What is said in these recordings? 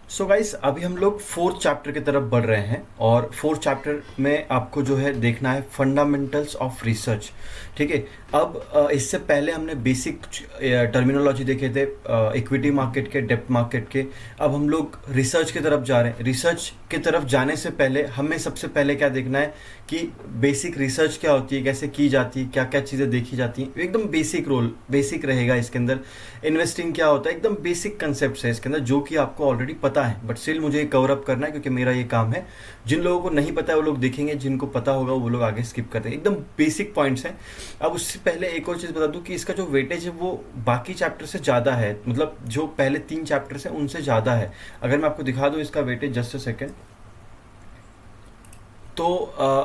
So guys अभी हम लोग फोर्थ चैप्टर की तरफ बढ़ रहे हैं और फोर्थ चैप्टर में आपको जो है देखना है फंडामेंटल्स ऑफ रिसर्च। ठीक है। अब इससे पहले हमने बेसिक टर्मिनोलॉजी देखे थे इक्विटी मार्केट के, डेब्ट मार्केट के। अब हम लोग रिसर्च की तरफ जा रहे हैं। रिसर्च की तरफ जाने से पहले हमें सबसे पहले क्या देखना है कि बेसिक रिसर्च क्या होती है, कैसे की जाती है, क्या क्या चीज़ें देखी जाती हैं। एकदम बेसिक रहेगा इसके अंदर। इन्वेस्टिंग क्या होता है, एकदम बेसिक कंसेप्ट है इसके अंदर जो कि आपको ऑलरेडी पता है, बट स्टिल मुझे कवर अप करना है क्योंकि मेरा ये काम है। जिन लोगों को नहीं पता है वो लोग देखेंगे, जिनको पता होगा वो लोग आगे स्किप करते हैं। एकदम बेसिक पॉइंट्स हैं। अब उससे पहले एक और चीज़ बता दूं कि इसका जो वेटेज है वो बाकी चैप्टर से ज़्यादा है, मतलब जो पहले 3 चैप्टर्स हैं उनसे ज़्यादा है। अगर मैं आपको दिखा दूं इसका वेटेज, जस्ट अ सेकेंड। तो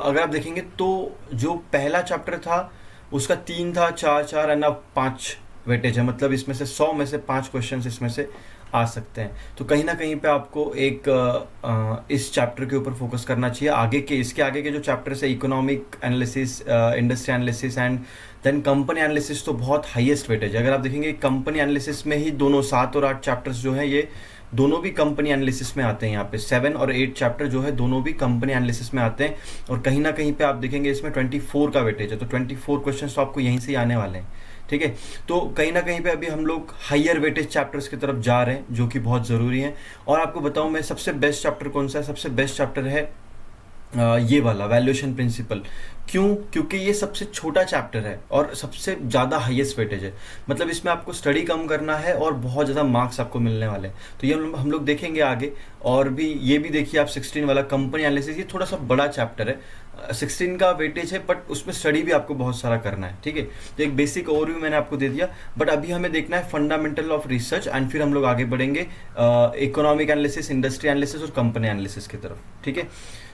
अगर आप देखेंगे तो जो पहला चैप्टर था उसका 3 था, 4 4 एंड अब 5 वेटेज है। मतलब इसमें से 100 में से 5 क्वेश्चंस इसमें से आ सकते हैं। तो कहीं ना कहीं पे आपको एक इस चैप्टर के ऊपर फोकस करना चाहिए। इसके आगे के जो चैप्टर्स है, economic analysis, industry analysis and then company analysis, तो बहुत हाईएस्ट वेटेज है। अगर आप देखेंगे कंपनी एनालिसिस में ही दोनों 7 और 8 चैप्टर्स जो है ये दोनों भी कंपनी एनालिसिस में आते हैं। यहाँ पे 7 और 8 चैप्टर जो है दोनों भी कंपनी एनालिसिस में आते हैं। और कहीं ना कहीं पे आप देखेंगे इसमें 24 का वेटेज है, तो 24 क्वेश्चन तो आपको यहीं से ही आने वाले हैं। ठीक है। तो कहीं ना कहीं पे अभी हम लोग हायर वेटेज चैप्टर्स की तरफ जा रहे हैं जो कि बहुत ज़रूरी है। और आपको बताऊं मैं, सबसे बेस्ट चैप्टर कौन सा है? सबसे बेस्ट चैप्टर है ये वाला वैल्यूएशन प्रिंसिपल। क्यों? क्योंकि ये सबसे छोटा चैप्टर है और सबसे ज़्यादा हाईएस्ट वेटेज है। मतलब इसमें आपको स्टडी कम करना है और बहुत ज़्यादा मार्क्स आपको मिलने वाले हैं। तो ये हम लोग देखेंगे आगे। और भी ये भी देखिए आप, 16 वाला कंपनी एनालिसिस, ये थोड़ा सा बड़ा चैप्टर है। 16 का वेटेज है बट उसमें स्टडी भी आपको बहुत सारा करना है। ठीक है। तो एक बेसिक ओवरव्यू मैंने आपको दे दिया, बट अभी हमें देखना है फंडामेंटल ऑफ रिसर्च एंड फिर हम लोग आगे बढ़ेंगे इकोनॉमिक एनालिसिस, इंडस्ट्री एनालिसिस और कंपनी एनालिसिस की तरफ। ठीक है।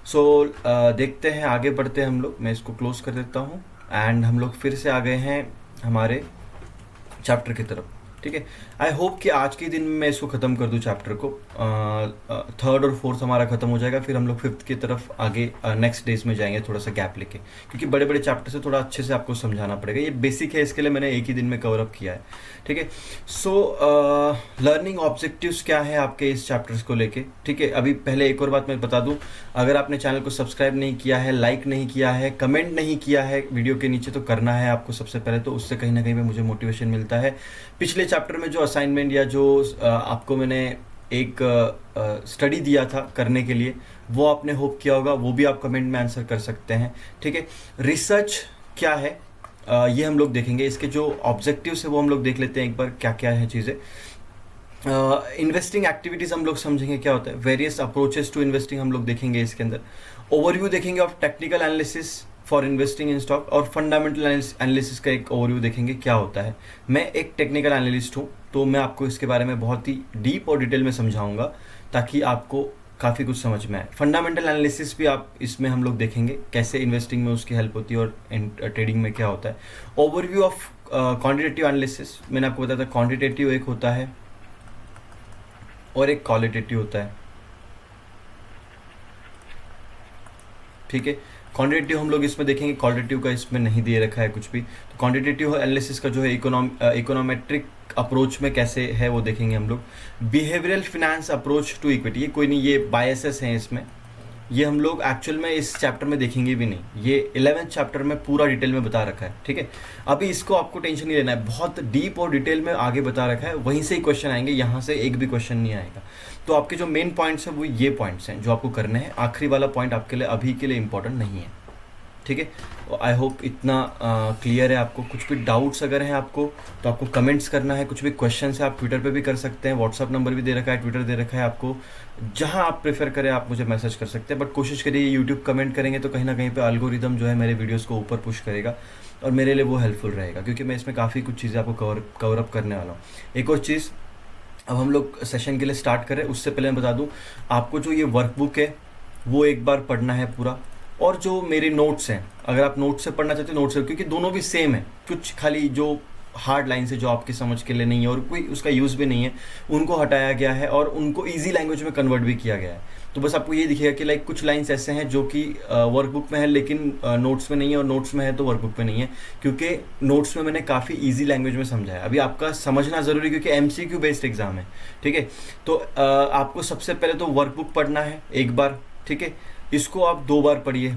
सो देखते हैं, आगे बढ़ते हैं हम लोग। मैं इसको क्लोज कर देता हूँ एंड हम लोग फिर से आ गए हैं हमारे चैप्टर की तरफ। ठीक है। आई होप कि आज के दिन में मैं इसको ख़त्म कर दूँ चैप्टर को। थर्ड और फोर्थ हमारा ख़त्म हो जाएगा, फिर हम लोग फिफ्थ की तरफ आगे नेक्स्ट डेज में जाएंगे थोड़ा सा गैप लेके, क्योंकि बड़े बड़े चैप्टर से थोड़ा अच्छे से आपको समझाना पड़ेगा। ये बेसिक है, इसके लिए मैंने एक ही दिन में कवर अप किया है। ठीक है। सो लर्निंग ऑब्जेक्टिव्स क्या है आपके इस चैप्टर्स को लेके? ठीक है। अभी पहले एक और बात मैं बता दूं, अगर आपने चैनल को सब्सक्राइब नहीं किया है, लाइक नहीं किया है, कमेंट नहीं किया है वीडियो के नीचे, तो करना है आपको सबसे पहले। तो उससे कहीं ना कहीं पे मुझे मोटिवेशन मिलता है। पिछले चैप्टर में जो असाइनमेंट या जो आपको मैंने एक स्टडी दिया था करने के लिए, वो आपने होप किया होगा, वो भी आप कमेंट में आंसर कर सकते हैं। ठीक है। रिसर्च क्या है ये हम लोग देखेंगे। इसके जो ऑब्जेक्टिव्स है वो हम लोग देख लेते हैं एक बार, क्या क्या है चीज़ें। इन्वेस्टिंग एक्टिविटीज़ हम लोग समझेंगे क्या होता है। वेरियस अप्रोचेस टू इन्वेस्टिंग हम लोग देखेंगे इसके अंदर। ओवरव्यू देखेंगे of technical analysis for investing in stock, और फंडामेंटल एनालिसिस का एक ओवरव्यू देखेंगे क्या होता है। मैं एक टेक्निकल एनालिस्ट हूँ, तो मैं आपको इसके बारे में बहुत ही डीप और डिटेल में समझाऊंगा ताकि आपको काफ़ी कुछ समझ में आए। फंडामेंटल एनालिसिस भी आप इसमें हम लोग देखेंगे कैसे इन्वेस्टिंग में उसकी हेल्प होती है और ट्रेडिंग में क्या होता है। ओवरव्यू ऑफ क्वान्टिटेटिव एनालिसिस, मैंने आपको बताया था क्वान्टिटेटिव एक होता है और एक क्वालिटेटिव होता है। ठीक है। क्वांटिटेटिव हम लोग इसमें देखेंगे, क्वालिटेटिव का इसमें नहीं दे रखा है कुछ भी। तो क्वांटिटेटिव एनालिसिस का जो है इकोनोमेट्रिक अप्रोच में कैसे है वो देखेंगे हम लोग। Behavioural finance approach to equity, ये कोई नहीं, ये बायसेस हैं इसमें, ये हम लोग एक्चुअल में इस चैप्टर में देखेंगे भी नहीं। ये 11th चैप्टर में पूरा डिटेल में बता रखा है। ठीक है। अभी इसको आपको टेंशन नहीं लेना है, बहुत डीप और डिटेल में आगे बता रखा है, वहीं से ही क्वेश्चन आएंगे, यहाँ से एक भी क्वेश्चन नहीं आएगा। तो आपके जो मेन पॉइंट्स हैं वो ये पॉइंट्स हैं जो आपको करने हैं। आखिरी वाला पॉइंट आपके लिए अभी के लिए इंपॉर्टेंट नहीं है। ठीक है। आई होप इतना क्लियर है आपको। कुछ भी डाउट्स अगर हैं आपको तो आपको कमेंट्स करना है। कुछ भी क्वेश्चन है आप ट्विटर पे भी कर सकते हैं, व्हाट्सअप नंबर भी दे रखा है, ट्विटर दे रखा है आपको। जहां आप प्रेफर करें आप मुझे मैसेज कर सकते हैं, बट कोशिश करिए यूट्यूब कमेंट करेंगे तो कहीं ना कहीं पे एल्गोरिदम जो है मेरे वीडियोज़ को ऊपर पुश करेगा और मेरे लिए वो हेल्पफुल रहेगा, क्योंकि मैं इसमें काफ़ी कुछ चीज़ें आपको कवर अप करने वाला हूँ। एक और चीज़, अब हम लोग सेशन के लिए स्टार्ट करें उससे पहले मैं बता दूं, आपको जो ये वर्कबुक है वो एक बार पढ़ना है पूरा। और जो मेरे नोट्स हैं, अगर आप नोट्स से पढ़ना चाहते हैं नोट्स से, क्योंकि दोनों भी सेम है। कुछ खाली जो हार्ड लाइन से जो आपकी समझ के लिए नहीं है और कोई उसका यूज़ भी नहीं है, उनको हटाया गया है और उनको ईजी लैंग्वेज में कन्वर्ट भी किया गया है। तो बस आपको ये दिखेगा कि लाइक कुछ लाइंस ऐसे हैं जो कि वर्कबुक में है लेकिन नोट्स में नहीं है, और नोट्स में है तो वर्कबुक में नहीं है, क्योंकि नोट्स में मैंने काफ़ी ईजी लैंग्वेज में समझाया। अभी आपका समझना ज़रूरी, क्योंकि MCQ बेस्ड एग्जाम है, ठीक है। तो आपको सबसे पहले तो वर्कबुक पढ़ना है एक बार, ठीक है। इसको आप 2 बार पढ़िए,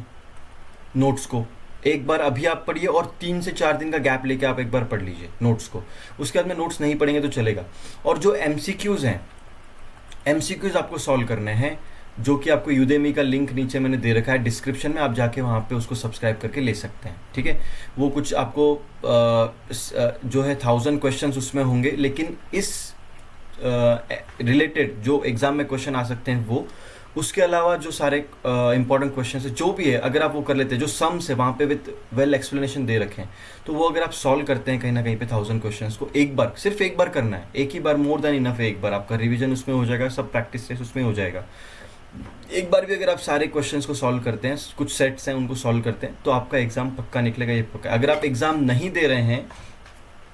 नोट्स को एक बार अभी आप पढ़िए और 3 से 4 दिन का गैप लेके आप एक बार पढ़ लीजिए नोट्स को। उसके बाद में नोट्स नहीं पढ़ेंगे तो चलेगा। और जो MCQs हैं, MCQs आपको सॉल्व करने हैं, जो कि आपको यूडेमी का लिंक नीचे मैंने दे रखा है डिस्क्रिप्शन में, आप जाके वहाँ पे उसको सब्सक्राइब करके ले सकते हैं, ठीक है। वो कुछ आपको जो है 1000 क्वेश्चंस उसमें होंगे, लेकिन इस रिलेटेड जो एग्जाम में क्वेश्चन आ सकते हैं वो, उसके अलावा जो सारे इंपॉर्टेंट क्वेश्चन है जो भी है, अगर आप वो कर लेते हैं, जो सम्स है वहाँ पे विद वेल एक्सप्लेनेशन दे रखे हैं, तो वो अगर आप सॉल्व करते हैं कहीं ना कहीं पे 1000 क्वेश्चंस को एक बार, सिर्फ एक बार करना है, एक ही बार मोर देन इनफ है। एक बार आपका रिवीजन उसमें हो जाएगा, सब प्रैक्टिस टेस्ट उसमें हो जाएगा। एक बार भी अगर आप सारे क्वेश्चंस को सॉल्व करते हैं, कुछ सेट्स हैं उनको सॉल्व करते हैं, तो आपका एग्जाम पक्का निकलेगा, ये पक्का। अगर आप एग्जाम नहीं दे रहे हैं,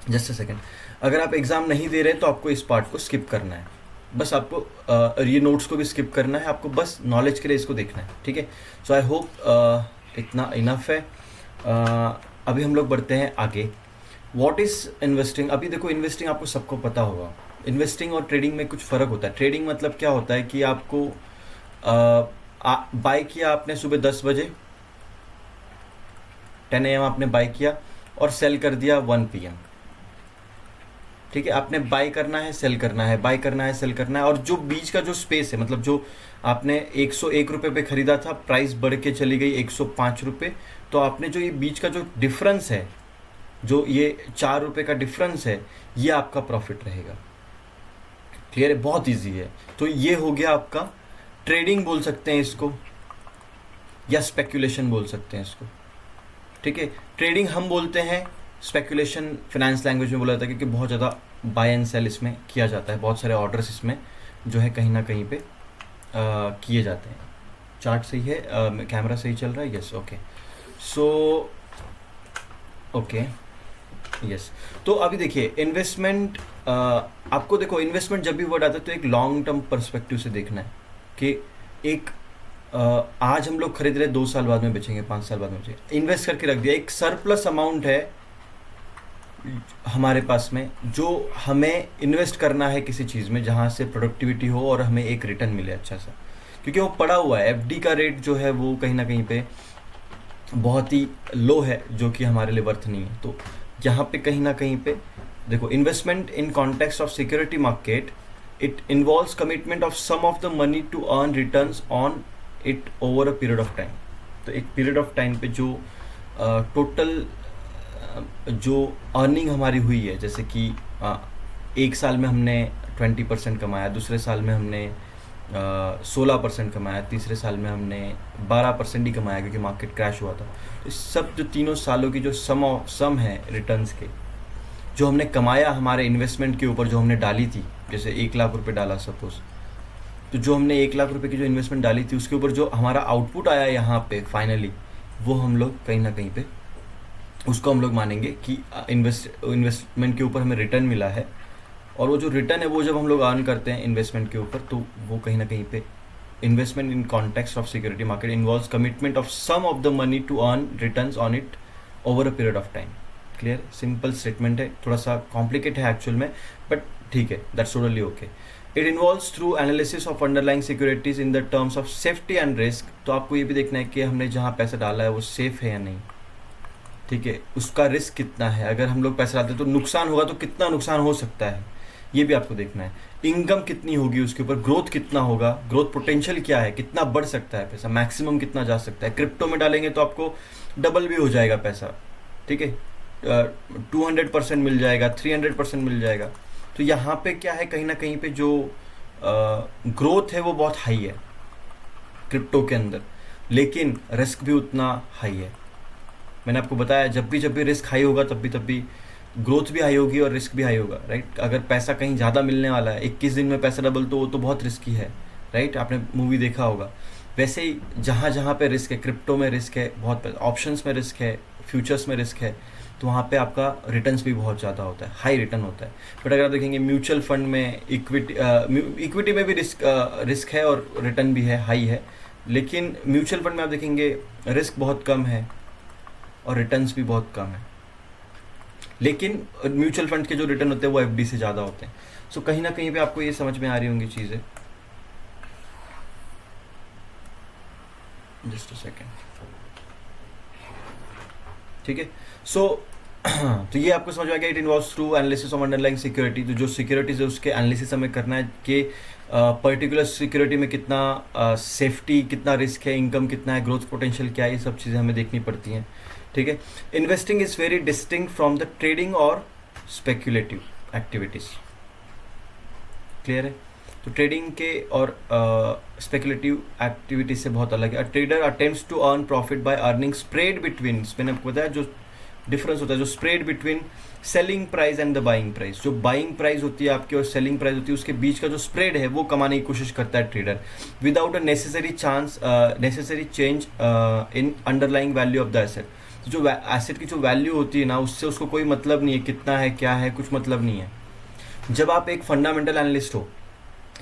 जस्ट अ सेकेंड, अगर आप एग्जाम नहीं दे रहे हैं तो आपको इस पार्ट को स्किप करना है, बस आपको ये नोट्स को भी स्किप करना है, आपको बस नॉलेज के लिए इसको देखना है, ठीक है। सो आई होप इतना इनफ है। अभी हम लोग बढ़ते हैं आगे। What is investing. अभी देखो, इन्वेस्टिंग आपको सबको पता होगा, इन्वेस्टिंग और ट्रेडिंग में कुछ फ़र्क होता है। ट्रेडिंग मतलब क्या होता है कि आपको बाय किया आपने सुबह 10 बजे 10 AM आपने बाय किया और सेल कर दिया 1 PM, ठीक है। आपने बाय करना है, सेल करना है, बाय करना है, सेल करना है, और जो बीच का जो स्पेस है, मतलब जो आपने 101 रुपये पे ख़रीदा था, प्राइस बढ़ के चली गई 105 रुपये, तो आपने जो ये बीच का जो डिफरेंस है, जो ये 4 रुपये का डिफरेंस है, ये आपका प्रॉफिट रहेगा। क्लियर है, बहुत ईजी है। तो ये हो गया आपका ट्रेडिंग बोल सकते हैं इसको, या स्पेक्यूलेशन बोल सकते हैं इसको, ठीक है। ट्रेडिंग हम बोलते हैं, स्पेक्यूलेशन फाइनेंस लैंग्वेज में बोला जाता है, क्योंकि बहुत ज़्यादा बाय एंड सेल इसमें किया जाता है, बहुत सारे ऑर्डर्स इसमें जो है कहीं ना कहीं पे किए जाते हैं। चार्ट सही है, कैमरा सही चल रहा है, yes, okay. So okay, yes. तो अभी देखिए इन्वेस्टमेंट, आपको देखो इन्वेस्टमेंट जब भी वर्ड आता है तो एक लॉन्ग टर्म पर्सपेक्टिव से देखना है कि एक आज हम लोग खरीद रहे, 2 साल बाद में बेचेंगे, 5 साल बाद में बेचेंगे, इन्वेस्ट करके रख दिया, एक सरप्लस अमाउंट है हमारे पास में, जो हमें इन्वेस्ट करना है किसी चीज़ में जहाँ से प्रोडक्टिविटी हो और हमें एक रिटर्न मिले अच्छा सा, क्योंकि वो पड़ा हुआ है। FD का रेट जो है वो कहीं ना कहीं पे बहुत ही लो है, जो कि हमारे लिए वर्थ नहीं है। तो यहाँ पे कहीं ना कहीं पे देखो, investment in context of security market, it involves commitment of some of the money to earn returns on it over a period of time. तो एक पीरियड ऑफ टाइम पे जो टोटल जो अर्निंग हमारी हुई है, जैसे कि एक साल में हमने 20% कमाया, दूसरे साल में हमने 16% कमाया, तीसरे साल में हमने 12% ही कमाया क्योंकि मार्केट क्रैश हुआ था। तो इस सब जो तीनों सालों की जो सम है रिटर्न्स के, जो हमने कमाया हमारे इन्वेस्टमेंट के ऊपर, जो हमने डाली थी, जैसे 1 लाख रुपए डाला सपोज, तो जो हमने 1 लाख रुपए की जो इन्वेस्टमेंट डाली थी उसके ऊपर जो हमारा आउटपुट आया यहाँ पे फाइनली, वो हम लोग कहीं ना कहीं पे उसको हम लोग मानेंगे कि इन्वेस्टमेंट के ऊपर हमें रिटर्न मिला है। और वो जो रिटर्न है वो जब हम लोग अर्न करते हैं इन्वेस्टमेंट के ऊपर, तो वो कहीं ना कहीं पे investment in context of security market involves commitment of some of the money to earn returns on it over a period of time. Clear, simple statement है, थोड़ा सा कॉम्प्लिकेट है एक्चुअल में, बट ठीक है, that's totally okay. It involves through analysis of underlying securities in the terms of safety and risk. तो आपको ये भी देखना है कि हमने जहाँ पैसा डाला है वो सेफ है या नहीं, ठीक है, उसका रिस्क कितना है। अगर हम लोग पैसा डालते हैं तो नुकसान होगा, तो कितना नुकसान हो सकता है ये भी आपको देखना है। इनकम कितनी होगी उसके ऊपर, ग्रोथ कितना होगा, ग्रोथ पोटेंशियल क्या है, कितना बढ़ सकता है पैसा, मैक्सिमम कितना जा सकता है। क्रिप्टो में डालेंगे तो आपको डबल भी हो जाएगा पैसा, ठीक है, 200% मिल जाएगा, 300% मिल जाएगा। तो यहाँ पे क्या है, कहीं ना कहीं पे जो ग्रोथ है वो बहुत हाई है क्रिप्टो के अंदर, लेकिन रिस्क भी उतना हाई है। मैंने आपको बताया जब भी रिस्क हाई होगा तब भी ग्रोथ भी हाई होगी और रिस्क भी हाई होगा, राइट। अगर पैसा कहीं ज़्यादा मिलने वाला है, 21 दिन में पैसा डबल, तो वो तो बहुत रिस्की है, राइट, आपने मूवी देखा होगा। वैसे ही जहाँ पे रिस्क है, क्रिप्टो में रिस्क है बहुत, ऑप्शंस में रिस्क है, फ्यूचर्स में रिस्क है, तो वहाँ पे आपका रिटर्न्स भी बहुत ज़्यादा होता है, हाई रिटर्न होता है। बट अगर आप देखेंगे म्यूचुअल फंड में इक्विटी में भी रिस्क है और रिटर्न भी है, हाई है, लेकिन म्यूचुअल फंड में आप देखेंगे रिस्क बहुत कम है और रिटर्न्स भी बहुत कम है, लेकिन म्यूचुअल फंड के जो रिटर्न होते हैं वो एफडी से ज़्यादा होते हैं। सो कहीं ना कहीं पे आपको ये समझ में आ रही होंगी चीज़ें। जस्ट अ सेकेंड, ठीक है। सो तो ये आपको समझ में आ गया, it involves through analysis of underlying security. तो जो सिक्योरिटीज है उसके एनालिसिस हमें करना है कि पर्टिकुलर सिक्योरिटी में कितना सेफ्टी, कितना रिस्क है, इनकम कितना है, ग्रोथ पोटेंशियल क्या है, ये सब चीज़ें हमें देखनी पड़ती हैं, ठीक है। Investing is very distinct from the trading और स्पेक्यूलेटिव एक्टिविटीज़, क्लियर है। तो ट्रेडिंग के और स्पेकुलेटिव एक्टिविटीज से बहुत अलग है। A trader attempts to earn profit by earning spread between, मैंने आपको बताया जो डिफरेंस होता है, जो spread between selling price and the buying price, जो बाइंग प्राइस होती है आपकी और सेलिंग प्राइस होती है, उसके बीच का जो स्प्रेड है वो कमाने की कोशिश करता है trader, without a necessary change in underlying value of the asset. जो एसेट की जो वैल्यू होती है ना, उससे उसको कोई मतलब नहीं है, कितना है क्या है, कुछ मतलब नहीं है। जब आप एक फंडामेंटल एनालिस्ट हो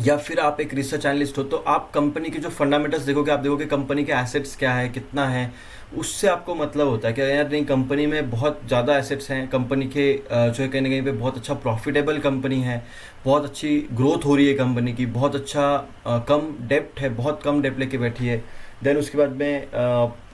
या फिर आप एक रिसर्च एनालिस्ट हो, तो आप कंपनी के जो फंडामेंटल्स देखोगे, आप देखोगे कंपनी के एसेट्स क्या है, कितना है, उससे आपको मतलब होता है कि यार नहीं, कंपनी में बहुत ज़्यादा एसेट्स हैं, कंपनी के जो है कहीं ना कहीं पे बहुत अच्छा प्रॉफिटेबल कंपनी है, बहुत अच्छी ग्रोथ हो रही है कंपनी की, बहुत अच्छा कम डेप्ट है, बहुत कम डेप्ट लेके बैठी है। देन उसके बाद में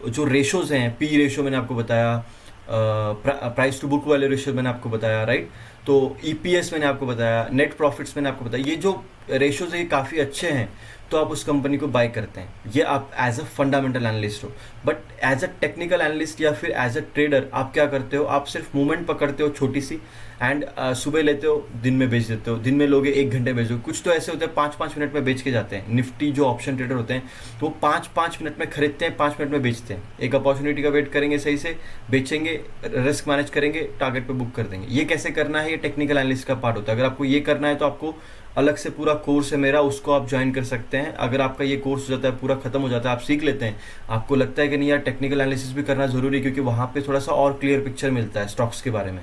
जो रेशोज़ हैं, पी रेशो मैंने आपको बताया, price to book value ratio मैंने आपको बताया, राइट। तो ईपीएस मैंने आपको बताया, नेट प्रॉफिट्स मैंने आपको बताया, ये जो रेशियोज ये काफ़ी अच्छे हैं, तो आप उस कंपनी को बाय करते हैं। ये आप एज अ फंडामेंटल एनालिस्ट हो। But as a technical analyst या फिर एज अ ट्रेडर आप क्या करते हो, आप सिर्फ मूवमेंट पकड़ते हो छोटी सी, एंड सुबह लेते हो, दिन में बेच देते हो, दिन में लोगे 1 घंटे बेच दो। कुछ तो ऐसे होते हैं 5-5 मिनट में बेच के जाते हैं। निफ्टी जो ऑप्शन ट्रेडर होते हैं तो वो 5-5 मिनट में खरीदते हैं, 5 मिनट में बेचते हैं। एक अपॉर्चुनिटी का वेट करेंगे, सही से बेचेंगे, रिस्क मैनेज करेंगे, टारगेट पे बुक कर देंगे। ये कैसे करना है, ये टेक्निकल एनालिस्ट का पार्ट होता है। अगर आपको ये करना है तो आपको अलग से पूरा कोर्स है मेरा, उसको आप ज्वाइन कर सकते हैं। अगर आपका ये कोर्स हो जाता है, पूरा खत्म हो जाता है, आप सीख लेते हैं, आपको लगता है कि नहीं यार टेक्निकल एनालिसिस भी करना जरूरी है, क्योंकि वहाँ पे थोड़ा सा और क्लियर पिक्चर मिलता है स्टॉक्स के बारे में,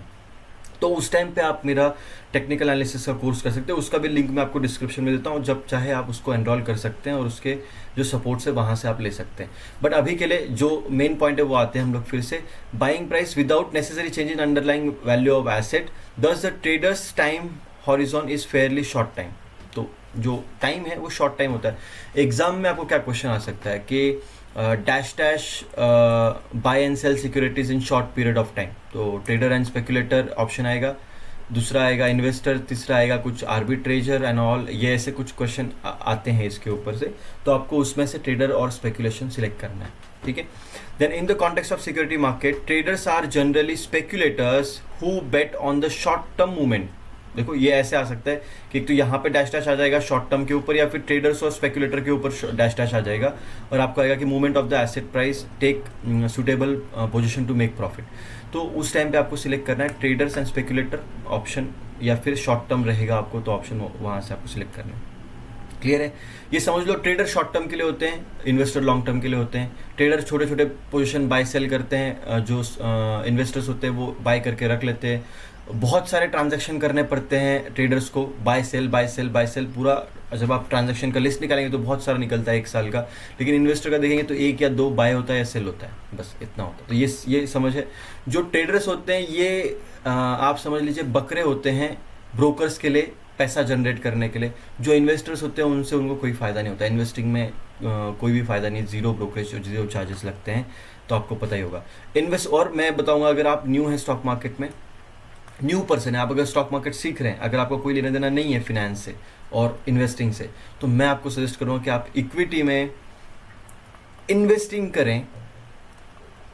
तो उस टाइम पे आप मेरा टेक्निकल एनालिसिस का कोर्स कर सकते हैं। उसका भी लिंक मैं आपको डिस्क्रिप्शन में देता हूँ, जब चाहे आप उसको एनरोल कर सकते हैं और उसके जो सपोर्ट है वहाँ से आप ले सकते हैं। बट अभी के लिए जो मेन पॉइंट है वो आते हैं हम लोग फिर से। Buying price without necessary change in underlying value of asset, thus the traders time horizon is fairly short time. तो जो टाइम है वो शॉर्ट टाइम होता है। एग्जाम में आपको क्या क्वेश्चन आ सकता है कि dash dash buy and sell securities in short period of time, तो ट्रेडर एंड स्पेकुलेटर ऑप्शन आएगा, दूसरा आएगा इन्वेस्टर, तीसरा आएगा कुछ आर्बिट्रेजर एंड ऑल। ये ऐसे कुछ क्वेश्चन आते हैं इसके ऊपर से, तो आपको उसमें से ट्रेडर और स्पेकुलेशन सिलेक्ट करना है, ठीक है। Then in the context of security market, traders are generally speculators who bet on the short term movement. देखो ये ऐसे आ सकता है कि एक तो यहाँ पे डैश डैश आ जाएगा शॉर्ट टर्म के ऊपर, या फिर ट्रेडर्स और स्पेकुलेटर के ऊपर डैश डैश आ जाएगा, और आपको आएगा कि movement of the asset price, take suitable position to make profit. तो उस टाइम पे आपको सिलेक्ट करना है ट्रेडर्स एंड स्पेकुलेटर ऑप्शन, या फिर शॉर्ट टर्म रहेगा आपको तो ऑप्शन वहाँ से आपको सिलेक्ट करना है। क्लियर है। ये समझ लो ट्रेडर शॉर्ट टर्म के लिए होते हैं, इन्वेस्टर लॉन्ग टर्म के लिए होते हैं। ट्रेडर छोटे छोटे पोजीशन बाय सेल करते हैं, जो इन्वेस्टर्स होते हैं वो बाय करके रख लेते हैं। बहुत सारे ट्रांजैक्शन करने पड़ते हैं ट्रेडर्स को, buy sell buy sell buy sell, पूरा जब आप ट्रांजैक्शन का लिस्ट निकालेंगे तो बहुत सारा निकलता है 1 साल का। लेकिन इन्वेस्टर का देखेंगे तो 1 या 2 बाय होता है या सेल होता है, बस इतना होता है। तो ये समझ है। जो ट्रेडर्स होते हैं ये आप समझ लीजिए बकरे होते हैं ब्रोकर्स के लिए पैसा जनरेट करने के लिए। जो इन्वेस्टर्स होते हैं उनसे उनको कोई फ़ायदा नहीं होता इन्वेस्टिंग में, कोई भी फ़ायदा नहीं, जीरो ब्रोकरेज, जीरो चार्जेस लगते हैं, तो आपको पता ही होगा। और मैं बताऊंगा, अगर आप न्यू हैं स्टॉक मार्केट में, न्यू पर्सन है आप, अगर स्टॉक मार्केट सीख रहे हैं, अगर आपको कोई लेना देना नहीं है फिनेंस से और इन्वेस्टिंग से, तो मैं आपको सजेस्ट करूँगा कि आप इक्विटी में इन्वेस्टिंग करें,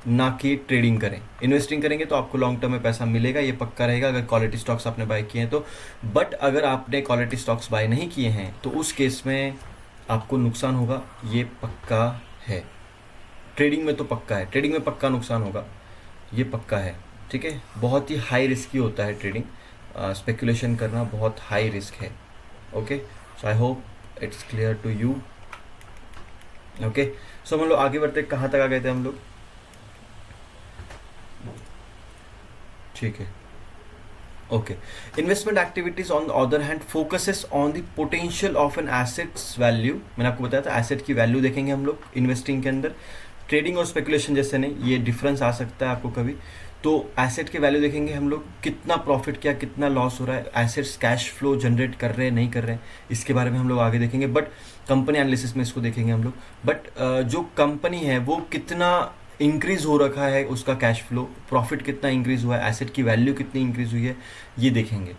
ना कि ट्रेडिंग करें। इन्वेस्टिंग करेंगे तो आपको लॉन्ग टर्म में पैसा मिलेगा, ये पक्का रहेगा, अगर क्वालिटी स्टॉक्स आपने बाय किए हैं तो। बट अगर आपने क्वालिटी स्टॉक्स बाय नहीं किए हैं तो उस केस में आपको नुकसान होगा, ये पक्का है। ट्रेडिंग में तो पक्का है, ट्रेडिंग में पक्का नुकसान होगा, ये पक्का है, ठीक है। बहुत ही हाई रिस्की होता है ट्रेडिंग, स्पेकुलेशन करना बहुत हाई रिस्क है। Okay, so I hope it's clear to you. Okay, so हम लोग आगे बढ़ते, कहाँ तक आ गए थे हम लोग? ठीक है, okay. Investment activities on the other hand focuses on the potential of an asset's value. मैंने आपको बताया था एसेट की वैल्यू देखेंगे हम लोग इन्वेस्टिंग के अंदर। ट्रेडिंग और स्पेकुलेशन जैसे नहीं, ये डिफरेंस आ सकता है आपको कभी। तो एसेट की वैल्यू देखेंगे हम लोग, कितना प्रॉफिट किया, कितना लॉस हो रहा है, एसेट्स कैश फ्लो जनरेट कर रहे हैं नहीं कर रहे हैं, इसके बारे में हम लोग आगे देखेंगे। बट कंपनी एनालिसिस में इसको देखेंगे हम लोग। बट जो कंपनी है वो कितना इंक्रीज हो रखा है, उसका कैश फ्लो, प्रॉफिट कितना इंक्रीज हुआ है, एसेट की वैल्यू कितनी इंक्रीज हुई है, ये देखेंगे।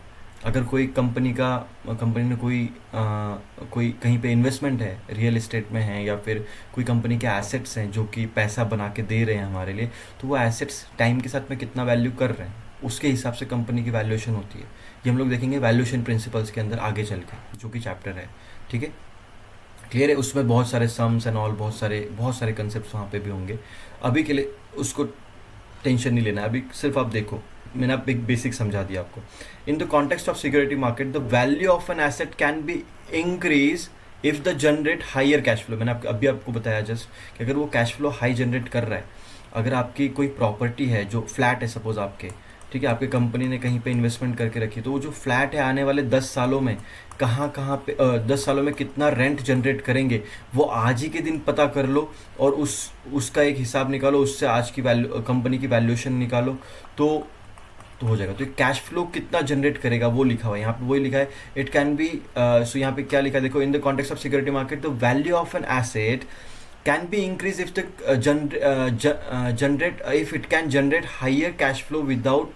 अगर कोई कंपनी ने कोई कहीं पे इन्वेस्टमेंट है, रियल एस्टेट में है, या फिर कोई कंपनी के एसेट्स हैं जो कि पैसा बना के दे रहे हैं हमारे लिए, तो वो एसेट्स टाइम के साथ में कितना वैल्यू कर रहे हैं, उसके हिसाब से कंपनी की वैल्यूएशन होती है। ये हम लोग देखेंगे वैल्यूएशन प्रिंसिपल्स के अंदर आगे चल के, जो कि चैप्टर है, ठीक है, क्लियर है। उसमें बहुत सारे सम्स एंड ऑल, बहुत सारे कंसेप्ट वहाँ पे भी होंगे। अभी के लिए उसको टेंशन नहीं लेना है, अभी सिर्फ आप देखो, मैंने आप एक बेसिक समझा दिया आपको। In the context of security market the value of an asset can be increase if the generate higher cash flow. मैंने अभी आपको बताया जस्ट कि अगर वो कैश फ्लो हाई जनरेट कर रहा है, अगर आपकी कोई प्रॉपर्टी है जो फ्लैट है सपोज आपके, ठीक है, आपकी कंपनी ने कहीं पे इन्वेस्टमेंट करके रखी, तो वो जो फ्लैट है आने वाले 10 सालों में कहाँ पे 10 सालों में कितना रेंट जनरेट करेंगे, वो आज ही के दिन पता कर लो और उसका एक हिसाब निकालो, उससे आज की वैल्यू, कंपनी की वैल्यूएशन निकालो, तो हो जाएगा। तो कैश फ्लो कितना जनरेट करेगा वो लिखा हुआ है यहाँ पे, वही लिखा है। इट कैन बी, सो यहाँ पे क्या लिखा है देखो, इन the context of security market the value of an asset can be increased if the if it can generate higher cash flow without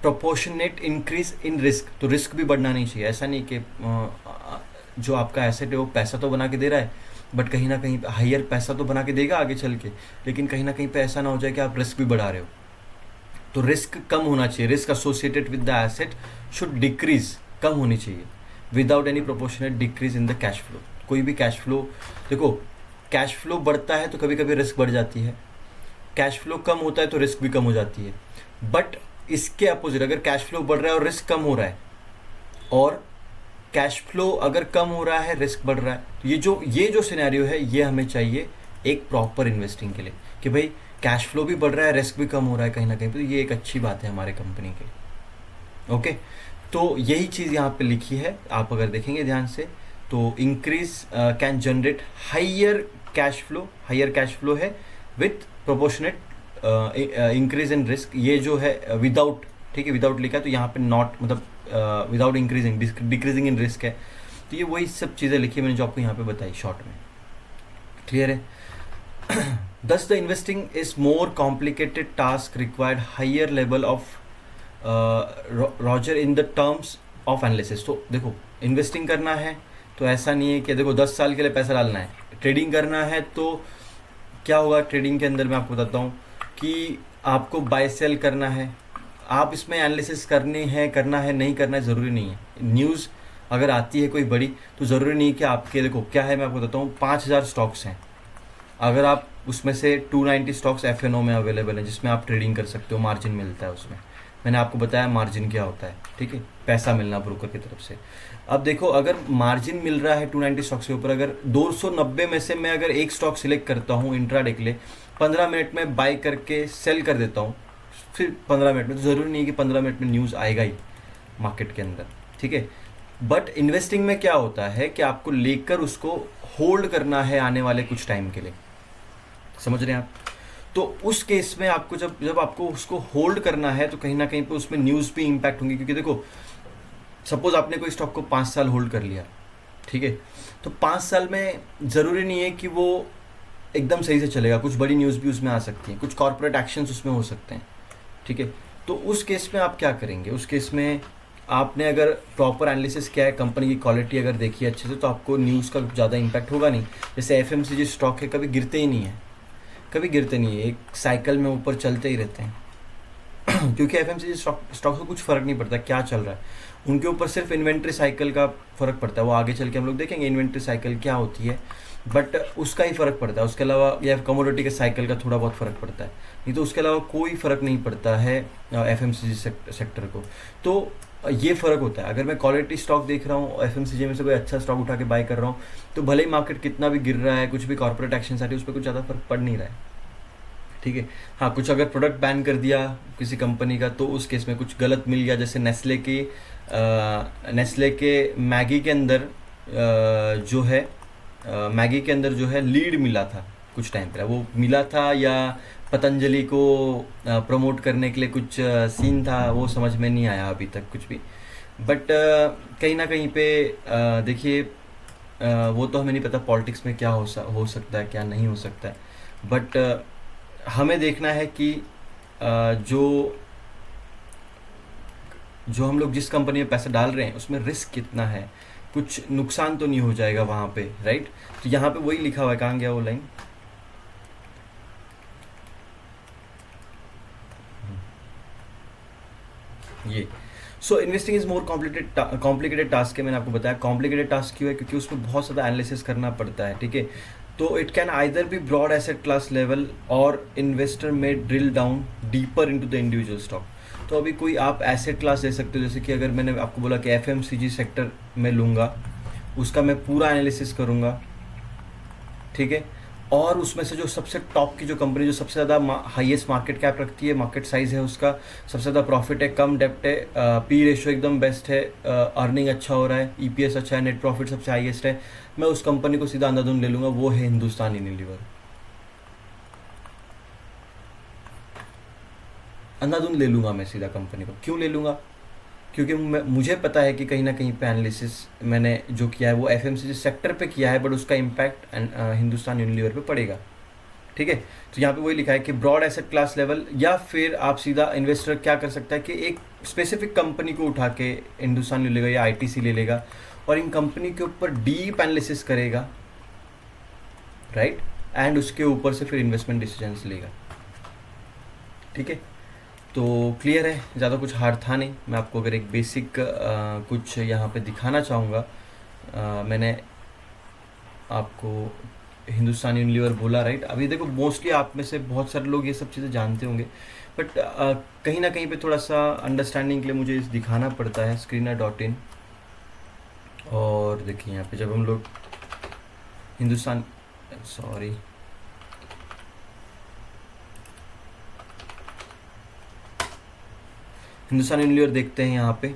proportionate increase in risk। तो रिस्क भी बढ़ना नहीं चाहिए। ऐसा नहीं कि जो आपका एसेट है वो पैसा तो बना के दे रहा है, बट कहीं ना कहीं हायर पैसा तो बना के देगा आगे चल के, लेकिन कहीं ना कहीं पे ऐसा ना हो जाए कि आप रिस्क भी बढ़ा रहे हो। तो रिस्क कम होना चाहिए, risk associated with the asset should decrease, कम होनी चाहिए, without any proportionate decrease in the cash flow. कोई भी कैश फ्लो, देखो कैश फ्लो बढ़ता है तो कभी कभी रिस्क बढ़ जाती है, कैश फ्लो कम होता है तो रिस्क भी कम हो जाती है। बट इसके अपोजिट, अगर कैश फ्लो बढ़ रहा है और रिस्क कम हो रहा है, और कैश फ्लो अगर कम हो रहा है रिस्क बढ़ रहा है, तो ये जो सिनेरियो है ये हमें चाहिए एक प्रॉपर इन्वेस्टिंग के लिए, कि भाई कैश फ्लो भी बढ़ रहा है, रिस्क भी कम हो रहा है कहीं ना कहीं, तो ये एक अच्छी बात है हमारे कंपनी के लिए। ओके, तो यही चीज़ यहाँ पे लिखी है, आप अगर देखेंगे ध्यान से तो increase can generate higher cash flow है with proportionate increase in risk. ये जो है विदाउट, ठीक है, विदाउट लिखा है तो यहाँ पे नॉट, मतलब without increasing, decreasing in risk है। तो ये वही सब चीज़ें लिखी मैंने जो आपको यहाँ पे बताई शॉर्ट में, क्लियर है। Thus the investing is more complicated task required higher level of Roger in the terms of analysis। तो देखो इन्वेस्टिंग करना है तो ऐसा नहीं है कि देखो 10 साल के लिए पैसा डालना है, ट्रेडिंग करना है तो क्या होगा ट्रेडिंग के अंदर, मैं आपको बताता हूँ कि आपको बाय सेल करना है, आप इसमें एनालिसिस करना है नहीं करना है ज़रूरी नहीं है। न्यूज़ अगर आती है कोई बड़ी तो ज़रूरी नहीं कि आपके, देखो क्या है मैं आपको बताता हूँ, 5000 स्टॉक्स हैं, अगर आप उसमें से 290 स्टॉक्स एफ.एन.ओ में अवेलेबल हैं जिसमें आप ट्रेडिंग कर सकते हो, मार्जिन मिलता है उसमें, मैंने आपको बताया मार्जिन क्या होता है, ठीक है, पैसा मिलना ब्रोकर की तरफ से। अब देखो अगर मार्जिन मिल रहा है 290 स्टॉक्स के ऊपर, अगर 290 में से मैं अगर एक स्टॉक सिलेक्ट करता हूँ इंट्राडे के लिए, 15 मिनट में बाय करके सेल कर देता हूँ, फिर 15 मिनट में, तो ज़रूरी नहीं कि 15 मिनट में न्यूज़ आएगा ही मार्केट के अंदर, ठीक है। बट इन्वेस्टिंग में क्या होता है कि आपको लेकर उसको होल्ड करना है आने वाले कुछ टाइम के लिए, समझ रहे हैं आप। तो उस केस में आपको जब आपको उसको होल्ड करना है तो कहीं ना कहीं पे उसमें न्यूज़ भी इम्पैक्ट होंगी, क्योंकि देखो सपोज आपने कोई स्टॉक को 5 साल होल्ड कर लिया, ठीक है, तो 5 साल में ज़रूरी नहीं है कि वो एकदम सही से चलेगा, कुछ बड़ी न्यूज़ भी उसमें आ सकती हैं, कुछ कॉर्पोरेट एक्शंस उसमें हो सकते हैं, ठीक है। तो उस केस में आप क्या करेंगे, उस केस में आपने अगर प्रॉपर एनालिसिस किया है, कंपनी की क्वालिटी अगर देखी है अच्छे से, तो आपको न्यूज़ का ज़्यादा इम्पैक्ट होगा नहीं। जैसे एफएमसीजी स्टॉक है, कभी गिरते ही नहीं है, एक साइकिल में ऊपर चलते ही रहते हैं क्योंकि एफएमसीजी स्टॉक से कुछ फ़र्क नहीं पड़ता क्या चल रहा है, उनके ऊपर सिर्फ इन्वेंट्री साइकिल का फ़र्क पड़ता है। वो आगे चल के हम लोग देखेंगे इन्वेंट्री साइकिल क्या होती है, बट उसका ही फ़र्क पड़ता है, उसके अलावा या कमोडिटी के साइकिल का थोड़ा बहुत फ़र्क पड़ता है, नहीं तो उसके अलावा कोई फ़र्क नहीं पड़ता है एफएमसीजी सेक्टर को। तो ये फ़र्क होता है। अगर मैं क्वालिटी स्टॉक देख रहा हूँ, एफएमसीजी में से कोई अच्छा स्टॉक उठा के बाय कर रहा हूँ, तो भले ही मार्केट कितना भी गिर रहा है, कुछ भी कॉर्पोरेट एक्शन आ रही है, उस पर कुछ ज़्यादा फर्क पड़ नहीं रहा है, ठीक है। हाँ, कुछ अगर प्रोडक्ट बैन कर दिया किसी कंपनी का तो उस केस में कुछ गलत मिल गया, जैसे नेस्ले के मैगी के अंदर जो है मैगी के अंदर जो है लीड मिला था कुछ टाइम पहले, वो मिला था या पतंजलि को प्रमोट करने के लिए कुछ सीन था, वो समझ में नहीं आया अभी तक कुछ भी। बट कहीं ना कहीं पे देखिए, वो तो हमें नहीं पता पॉलिटिक्स में क्या हो सकता है क्या नहीं हो सकता है, बट हमें देखना है कि जो जो हम लोग जिस कंपनी में पैसा डाल रहे हैं उसमें रिस्क कितना है, कुछ नुकसान तो नहीं हो जाएगा वहाँ पे, राइट। तो यहाँ पे वही लिखा हुआ है, कहाँ गया वो लाइन, ये। सो investing is more complicated task है, मैंने आपको बताया कॉम्प्लिकेटेड टास्क क्यों है, क्योंकि उसमें बहुत ज़्यादा एनालिसिस करना पड़ता है, ठीक है। तो it can either be broad asset class level और इन्वेस्टर में drill down deeper into the individual stock. तो अभी कोई आप एसेट क्लास ले सकते हो, जैसे कि अगर मैंने आपको बोला कि एफएमसीजी सेक्टर में लूँगा, उसका मैं पूरा एनालिसिस करूँगा, ठीक है। और उसमें से जो सबसे टॉप की जो कंपनी जो सबसे ज़्यादा हाईएस्ट मार्केट कैप रखती है, मार्केट साइज़ है उसका, सबसे ज़्यादा प्रॉफिट है, कम डेप्ट है, पी रेशियो एकदम बेस्ट है, अर्निंग अच्छा हो रहा है, ईपीएस अच्छा है, नेट प्रॉफिट सबसे हाईएस्ट है, मैं उस कंपनी को सीधा अंधाधुंध ले लूँगा, वो है हिंदुस्तान यूनिलीवर। अंधाधुंध ले लूँगा मैं सीधा कंपनी को, क्यों ले लूँगा, क्योंकि मुझे पता है कि कहीं ना कहीं पे एनालिसिस मैंने जो किया है वो एफएमसीजी सेक्टर पे किया है, बट उसका इम्पैक्ट हिंदुस्तान यूनिलीवर पे पड़ेगा, ठीक है। तो यहाँ पे वही लिखा है कि ब्रॉड एसेट क्लास लेवल, या फिर आप सीधा इन्वेस्टर क्या कर सकता है कि एक स्पेसिफिक कंपनी को उठा के हिंदुस्तान यूनिलीवर या आईटीसी ले लेगा और इन कंपनी के ऊपर डीप एनालिसिस करेगा, राइट, एंड उसके ऊपर से फिर इन्वेस्टमेंट डिसीजंस लेगा, ठीक है। तो क्लियर है, ज़्यादा कुछ हार्ड था नहीं। मैं आपको अगर एक बेसिक कुछ यहाँ पे दिखाना चाहूँगा, मैंने आपको हिंदुस्तान यूनिलीवर बोला, राइट। अभी देखो मोस्टली आप में से बहुत सारे लोग ये सब चीज़ें जानते होंगे, बट कहीं ना कहीं पे थोड़ा सा अंडरस्टैंडिंग के लिए मुझे इस दिखाना पड़ता है screener.in। और देखिए यहाँ पे जब हम लोग हिंदुस्तान यूनिलीवर देखते हैं यहाँ पे,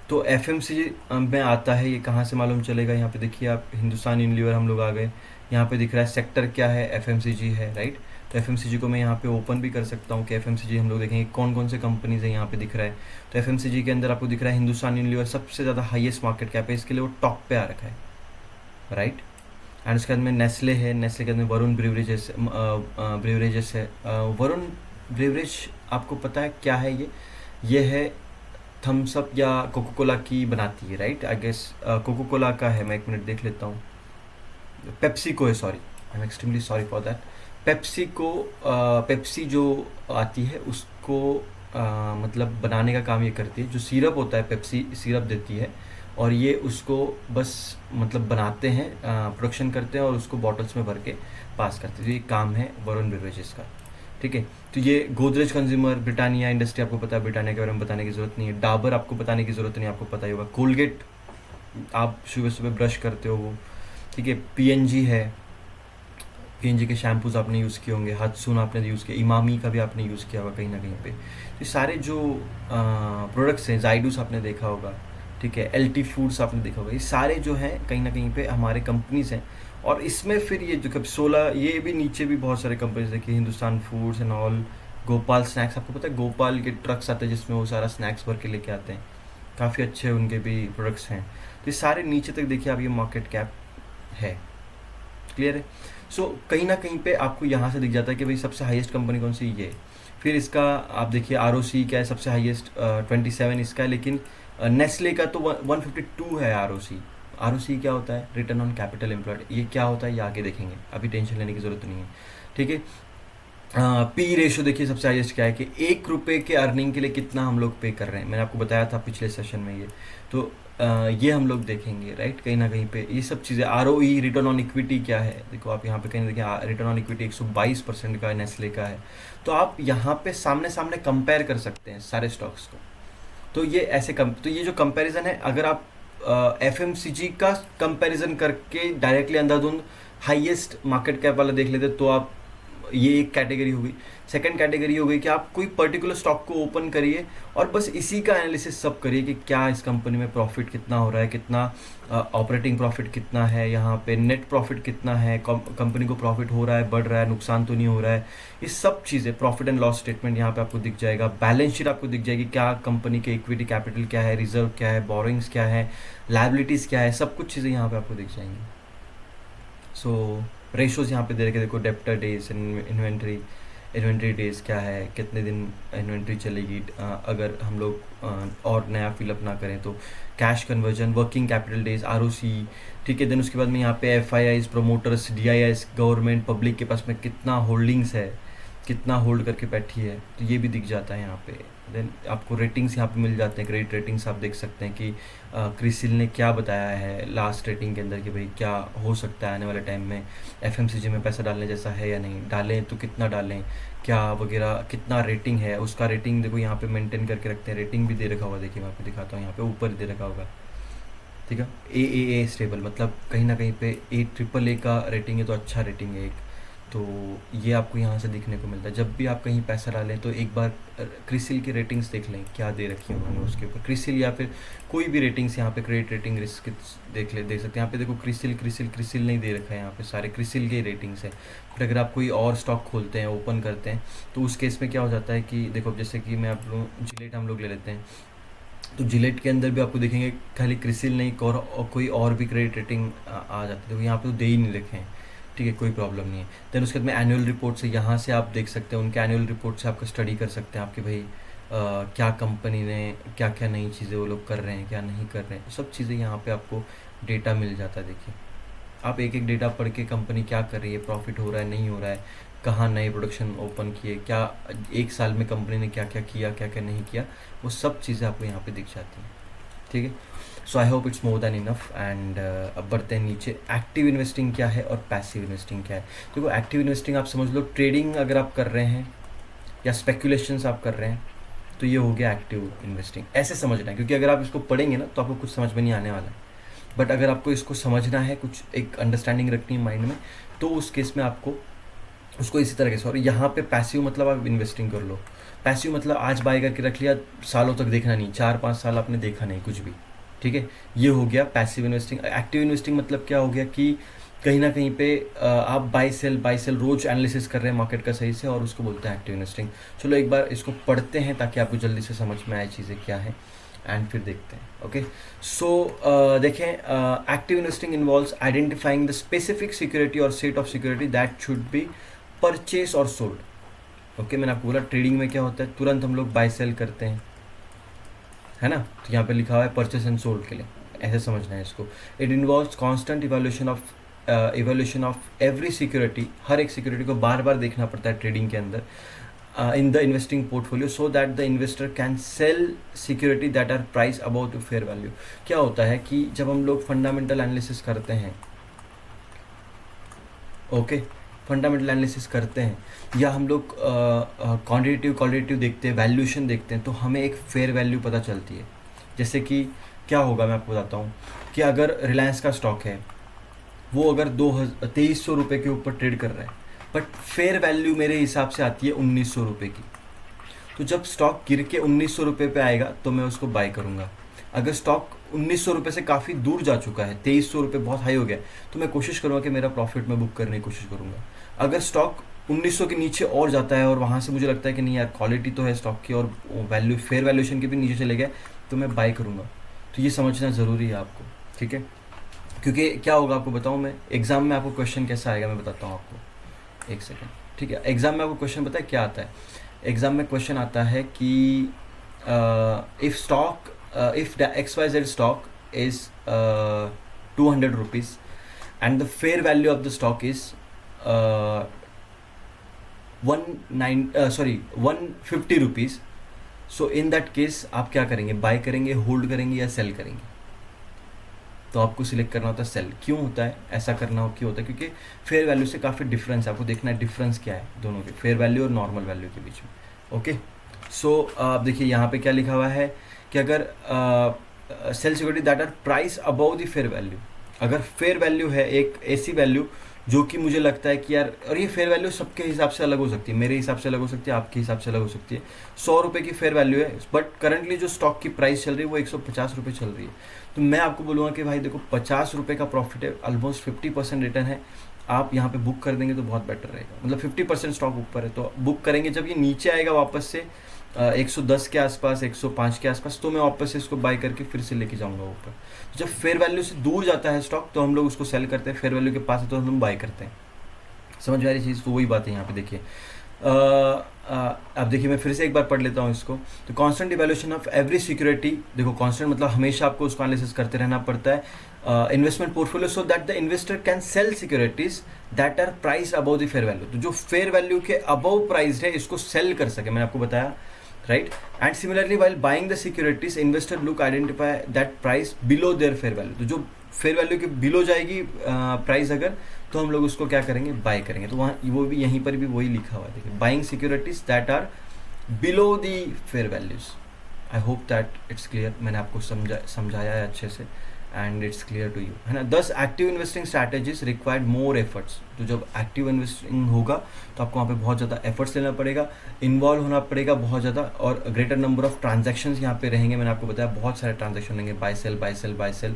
तो एफएमसीजी में आता है, ये कहाँ से मालूम चलेगा, यहाँ पे देखिए आप हिंदुस्तान यूनिलीवर हम लोग आ गए, यहाँ पे दिख रहा है सेक्टर क्या है, एफएमसीजी है, राइट। तो एफएमसीजी को मैं यहाँ पे ओपन भी कर सकता हूँ कि एफएमसीजी हम लोग देखेंगे कौन कौन से कंपनीज है, यहाँ पे दिख रहा है। तो एफएमसीजी के अंदर आपको दिख रहा है हिंदुस्तान यूनिलीवर सबसे ज़्यादा हाईएस्ट मार्केट कैप है, इसके लिए वो टॉप पे आ रखा है, राइट। एंड उसके अंदर नेस्ले है, नेस्ले के अंदर वरुण ब्रिवरेजेस है। वरुण ब्रिवरेज आपको पता है क्या है, ये है थम्स अप या कोको कोला की बनाती है, right. I guess Coca Cola का है, मैं एक मिनट देख लेता हूँ, पेप्सी को है, sorry, I am extremely sorry for that. Pepsi जो आती है उसको मतलब बनाने का काम ये करती है, जो सिरप होता है पेप्सी सिरप देती है, और ये उसको बस मतलब बनाते हैं, प्रोडक्शन करते हैं और उसको बॉटल्स में भर के पास करते हैं। तो ये काम है वरुण बेवरेजेस का, ठीक है। तो ये गोदरेज कंज्यूमर, ब्रिटानिया इंडस्ट्री आपको पता है, ब्रिटानिया के बारे में बताने की ज़रूरत नहीं है, डाबर आपको बताने की ज़रूरत नहीं, आपको पता ही होगा, कोलगेट आप सुबह सुबह ब्रश करते हो वो, ठीक है। पीएनजी है, पीएनजी के शैम्पूज़ आपने यूज़ किए होंगे, हत्सून आपने यूज़ किया, इमामी का भी आपने यूज़ किया होगा कहीं ना कहीं पे। तो सारे जो प्रोडक्ट्स हैं, जाइडूस आपने देखा होगा, ठीक है, एलटी फूड्स आपने देखा होगा, ये सारे जो हैं कहीं ना कहीं पे हमारे कंपनीज हैं। और इसमें फिर ये जो कब 16 ये भी नीचे भी बहुत सारे कंपनीज देखिए, Hindustan foods and all, Gopal snacks, आपको पता है गोपाल के ट्रक्स आते हैं जिसमें वो सारा स्नैक्स भर के लेके आते हैं, काफ़ी अच्छे उनके भी प्रोडक्ट्स हैं। तो ये सारे नीचे तक देखिए आप, ये मार्केट कैप है, क्लियर है। सो कहीं ना कहीं पे आपको यहाँ से दिख जाता है कि भाई सबसे हाईएस्ट कंपनी कौन सी, ये। फिर इसका आप देखिए आरओसी क्या है, सबसे हाईएस्ट 27 इसका है, लेकिन नेस्ले का तो 152 है आरओसी। आरओसी क्या होता है, रिटर्न ऑन कैपिटल एम्प्लॉयड, ये क्या होता है ये आगे देखेंगे, अभी टेंशन लेने की ज़रूरत नहीं है, ठीक है। पी रेशो देखिए सबसे हाईएस्ट क्या है कि 1 रुपये के अर्निंग के लिए कितना हम लोग पे कर रहे हैं, मैंने आपको बताया था पिछले सेशन में ये। तो ये हम लोग देखेंगे, राइट, कहीं ना कहीं पे ये सब चीज़ें। आरओई, रिटर्न ऑन इक्विटी क्या है, देखो आप यहाँ पे कहीं देखिए रिटर्न ऑन इक्विटी 122% का नेस्ले का है। तो आप यहाँ पे सामने सामने कंपेयर कर सकते हैं सारे स्टॉक्स को। तो ये ऐसे तो ये जो कंपैरिजन है, अगर आप एफएमसीजी का कंपैरिजन करके डायरेक्टली अंधाधुंध हाईएस्ट मार्केट कैप वाला देख लेते तो आप ये एक कैटेगरी हो गई। सेकंड कैटेगरी हो गई कि आप कोई पर्टिकुलर स्टॉक को ओपन करिए और बस इसी का एनालिसिस सब करिए कि क्या इस कंपनी में प्रॉफिट कितना हो रहा है, कितना ऑपरेटिंग प्रॉफिट कितना है, यहाँ पे नेट प्रॉफिट कितना है, कंपनी को प्रॉफिट हो रहा है, बढ़ रहा है, नुकसान तो नहीं हो रहा है। ये सब चीज़ें, प्रॉफिट एंड लॉस स्टेटमेंट यहाँ पे आपको दिख जाएगा, बैलेंस शीट आपको दिख जाएगी, क्या कंपनी के इक्विटी कैपिटल क्या है, रिजर्व क्या है, बोरिंग्स क्या है, लाइबिलिटीज़ क्या है, सब कुछ चीज़ें यहाँ पे आपको दिख जाएंगी। सो रेशोज़ यहाँ पे दे रखे, देखो डेप्टर डेज, इन्वेंट्री डेज क्या है, कितने दिन इन्वेंट्री चलेगी अगर हम लोग और नया फिलअप ना करें तो, cash conversion, working capital days, ROC, ठीक है। देन उसके बाद में यहाँ पे FIIs, promoters, DIIs, government public के पास में कितना होल्डिंग्स है, कितना होल्ड करके बैठी है, तो ये भी दिख जाता है यहाँ पे। देन आपको रेटिंग्स यहाँ पे मिल जाते हैं, क्रेडिट रेटिंग्स आप देख सकते हैं कि क्रिसिल ने क्या बताया है लास्ट रेटिंग के अंदर कि भाई क्या हो सकता है आने वाले टाइम में, एफएमसीजी में पैसा डालने जैसा है या नहीं, डालें तो कितना डालें, क्या वगैरह, कितना रेटिंग है उसका। रेटिंग देखो यहाँ पे मेंटेन करके रखते हैं, रेटिंग भी दे रखा होगा, देखिए मैं आपको दिखाता हूँ, यहाँ पे ऊपर दे रखा होगा, ठीक है। ए स्टेबल, मतलब कहीं ना कहीं पे AAA का रेटिंग है तो अच्छा रेटिंग है एक, तो ये आपको यहाँ से दिखने को मिलता है। जब भी आप कहीं पैसा डालें तो एक बार क्रिसिल की रेटिंग्स देख लें क्या दे रखी है उन्होंने उसके ऊपर, क्रिसिल या फिर कोई भी रेटिंग्स, यहाँ पे क्रेडिट रेटिंग, रिस्क देख सकते हैं। यहाँ पे देखो क्रिसिल नहीं दे रखा है, यहाँ पे सारे क्रिसिल के रेटिंग्स है। बट अगर आप कोई और स्टॉक खोलते हैं, ओपन करते हैं, तो उस केस में क्या हो जाता है कि देखो जैसे कि मैं आप लोग जिलेट हम लोग ले लेते हैं, तो जिलेट के अंदर भी आपको देखेंगे खाली क्रिसिल नहीं और कोई और भी क्रेडिट रेटिंग आ जाती है, तो यहाँ पे तो दे ही नहीं रखे हैं, ठीक है, कोई प्रॉब्लम नहीं है। देन उसके बाद में एनुअल रिपोर्ट से यहाँ से आप देख सकते हैं, उनके एनुअल रिपोर्ट से आपको स्टडी कर सकते हैं आपके भाई क्या कंपनी ने क्या क्या नई चीज़ें वो लोग कर रहे हैं, क्या नहीं कर रहे हैं, सब चीज़ें यहाँ पे आपको डेटा मिल जाता है। देखिए आप एक एक डेटा पढ़ के कंपनी क्या कर रही है, प्रॉफिट हो रहा है नहीं हो रहा है, कहाँ नए प्रोडक्शन ओपन किए, क्या एक साल में कंपनी ने क्या क्या किया, क्या क्या नहीं किया, वो सब चीज़ें आपको यहाँ पे दिख जाती हैं, ठीक है। So I hope it's more than enough. And अब बढ़ते हैं नीचे, एक्टिव इन्वेस्टिंग क्या है और पैसिव इन्वेस्टिंग क्या है। देखो एक्टिव इन्वेस्टिंग आप समझ लो ट्रेडिंग अगर आप कर रहे हैं या स्पेकुलेशंस आप कर रहे हैं तो ये हो गया एक्टिव इन्वेस्टिंग, ऐसे समझना है, क्योंकि अगर आप इसको पढ़ेंगे ना तो आपको कुछ समझ में नहीं आने वाला है। बट अगर आपको इसको समझना है, कुछ एक अंडरस्टैंडिंग रखनी है माइंड में, तो उस केस में आपको उसको इसी तरह से। और यहाँ पे पैसिव मतलब आप इन्वेस्टिंग कर लो, पैसिव मतलब आज बाय करके रख लिया, सालों तक देखना नहीं, 4-5 साल आपने देखा नहीं कुछ भी, ठीक है, ये हो गया पैसिव इन्वेस्टिंग। एक्टिव इन्वेस्टिंग मतलब क्या हो गया कि कहीं ना कहीं पे आप बाय सेल रोज एनालिसिस कर रहे हैं मार्केट का सही से, और उसको बोलते हैं एक्टिव इन्वेस्टिंग। चलो एक बार इसको पढ़ते हैं ताकि आपको जल्दी से समझ में आए चीज़ें क्या है, एंड फिर देखते हैं। ओके, सो देखें, active investing involves identifying the specific security और set of security that should be purchase और सोल्ड। ओके, मैंने आपको बोला ट्रेडिंग में क्या होता है, तुरंत हम लोग बाय सेल करते हैं, है ना, तो यहाँ पे लिखा हुआ है परचेस एंड सोल्ड के लिए, ऐसे समझना है इसको। It involves constant evolution of every security, हर एक सिक्योरिटी को बार बार देखना पड़ता है ट्रेडिंग के अंदर, in the investing portfolio, so that the investor can sell security that are price about to fair value. क्या होता है कि जब हम लोग फंडामेंटल एनालिसिस करते हैं, ओके, फंडामेंटल एनालिसिस करते हैं या हम लोग क्वांटिटेटिव देखते हैं, वैल्यूएशन देखते हैं, तो हमें एक फेयर वैल्यू पता चलती है। जैसे कि क्या होगा मैं आपको बताता हूँ कि अगर रिलायंस का स्टॉक है, वो अगर 2300 रुपये के ऊपर ट्रेड कर रहा है, बट फेयर वैल्यू मेरे हिसाब से आती है 1900 रुपये की, तो जब स्टॉक गिर के 1900 रुपये पे आएगा तो मैं उसको बाय करूँगा। अगर स्टॉक 1900 रुपये से काफ़ी दूर जा चुका है, 2300 रुपये बहुत हाई हो गया, तो मैं कोशिश करूँगा कि मेरा प्रॉफिट में बुक करने की कोशिश करूँगा। अगर स्टॉक 1900 के नीचे और जाता है और वहाँ से मुझे लगता है कि नहीं यार क्वालिटी तो है स्टॉक की और वैल्यू फेयर वैल्यूएशन के भी नीचे चले गए, तो मैं बाय करूँगा। तो ये समझना ज़रूरी है आपको, ठीक है, क्योंकि क्या होगा आपको बताऊँ मैं, एग्ज़ाम में आपको क्वेश्चन कैसा आएगा मैं बताता हूँ आपको, एक सेकेंड, ठीक है। एग्ज़ाम में आपको क्वेश्चन पता है क्या आता है, एग्ज़ाम में क्वेश्चन आता है कि if stock if the XYZ stock is 200 rupees and the fair value of the stock is 150 rupees, so in that case आप क्या करेंगे, बाय करेंगे, होल्ड करेंगे या सेल करेंगे। तो आपको सिलेक्ट करना होता है सेल। क्यों होता है ऐसा करना, क्यों होता है, क्योंकि फेयर वैल्यू से काफ़ी डिफरेंस है, आपको देखना है डिफरेंस क्या है दोनों के, फेयर वैल्यू और नॉर्मल वैल्यू के बीच में। ओके, सो आप देखिए यहाँ पे क्या लिखा हुआ है कि अगर sell security that are price above the fair value, अगर फेयर वैल्यू है एक ऐसी वैल्यू जो कि मुझे लगता है कि यार, और ये फेयर वैल्यू सबके हिसाब से अलग हो सकती है, मेरे हिसाब से अलग हो सकती है, आपके हिसाब से अलग हो सकती है। 100 रुपये की फेयर वैल्यू है, बट करंटली जो स्टॉक की प्राइस चल रही है वो 150 रुपये चल रही है। तो मैं आपको बोलूँगा कि भाई देखो, 50 रुपये का प्रॉफिट है, ऑलमोस्ट 50% रिटर्न है। आप यहाँ पे बुक कर देंगे तो बहुत बेटर रहेगा, मतलब 50% स्टॉक ऊपर है तो बुक करेंगे। जब ये नीचे आएगा वापस से 110 के आसपास, 105 के आसपास, तो मैं वापस से इसको बाय करके फिर से लेके जाऊंगा ऊपर। जब फेयर वैल्यू से दूर जाता है स्टॉक तो हम लोग उसको सेल करते हैं, फेयर वैल्यू के पास है तो हम लोग बाय करते हैं। समझ में आ रही चीज़? तो वही बात है यहाँ पे। देखिए अब देखिए, मैं फिर से एक बार पढ़ लेता हूँ इसको। तो constant evaluation of every security, देखो कांस्टेंट मतलब हमेशा आपको उसको एनालिसिस करते रहना पड़ता है। Investment portfolio so that the investor can sell securities that are price above the fair value. तो जो फेयर वैल्यू के अबव प्राइस है इसको सेल कर सके, मैंने आपको बताया, right. And similarly while buying the securities investor look identify that price below their fair value. तो जो फेयर वैल्यू के बिलो जाएगी प्राइस अगर, तो हम लोग उसको क्या करेंगे, बाय करेंगे। तो वहाँ वो भी, यहीं पर भी वही लिखा हुआ है, देखिए, buying securities that are below the fair values. I hope that it's clear, मैंने आपको समझाया है अच्छे से, and it's clear to you, है ना। 10 active investing strategies required more efforts. तो जब एक्टिव इन्वेस्टिंग होगा तो आपको वहाँ पे बहुत ज़्यादा एफर्ट्स लेना पड़ेगा, इन्वॉल्व होना पड़ेगा बहुत ज़्यादा, और ग्रेटर नंबर ऑफ ट्रांजेक्शन्स यहाँ पे रहेंगे। मैंने आपको बताया बहुत सारे ट्रांजेक्शन रहेंगे, buy sell buy sell buy sell.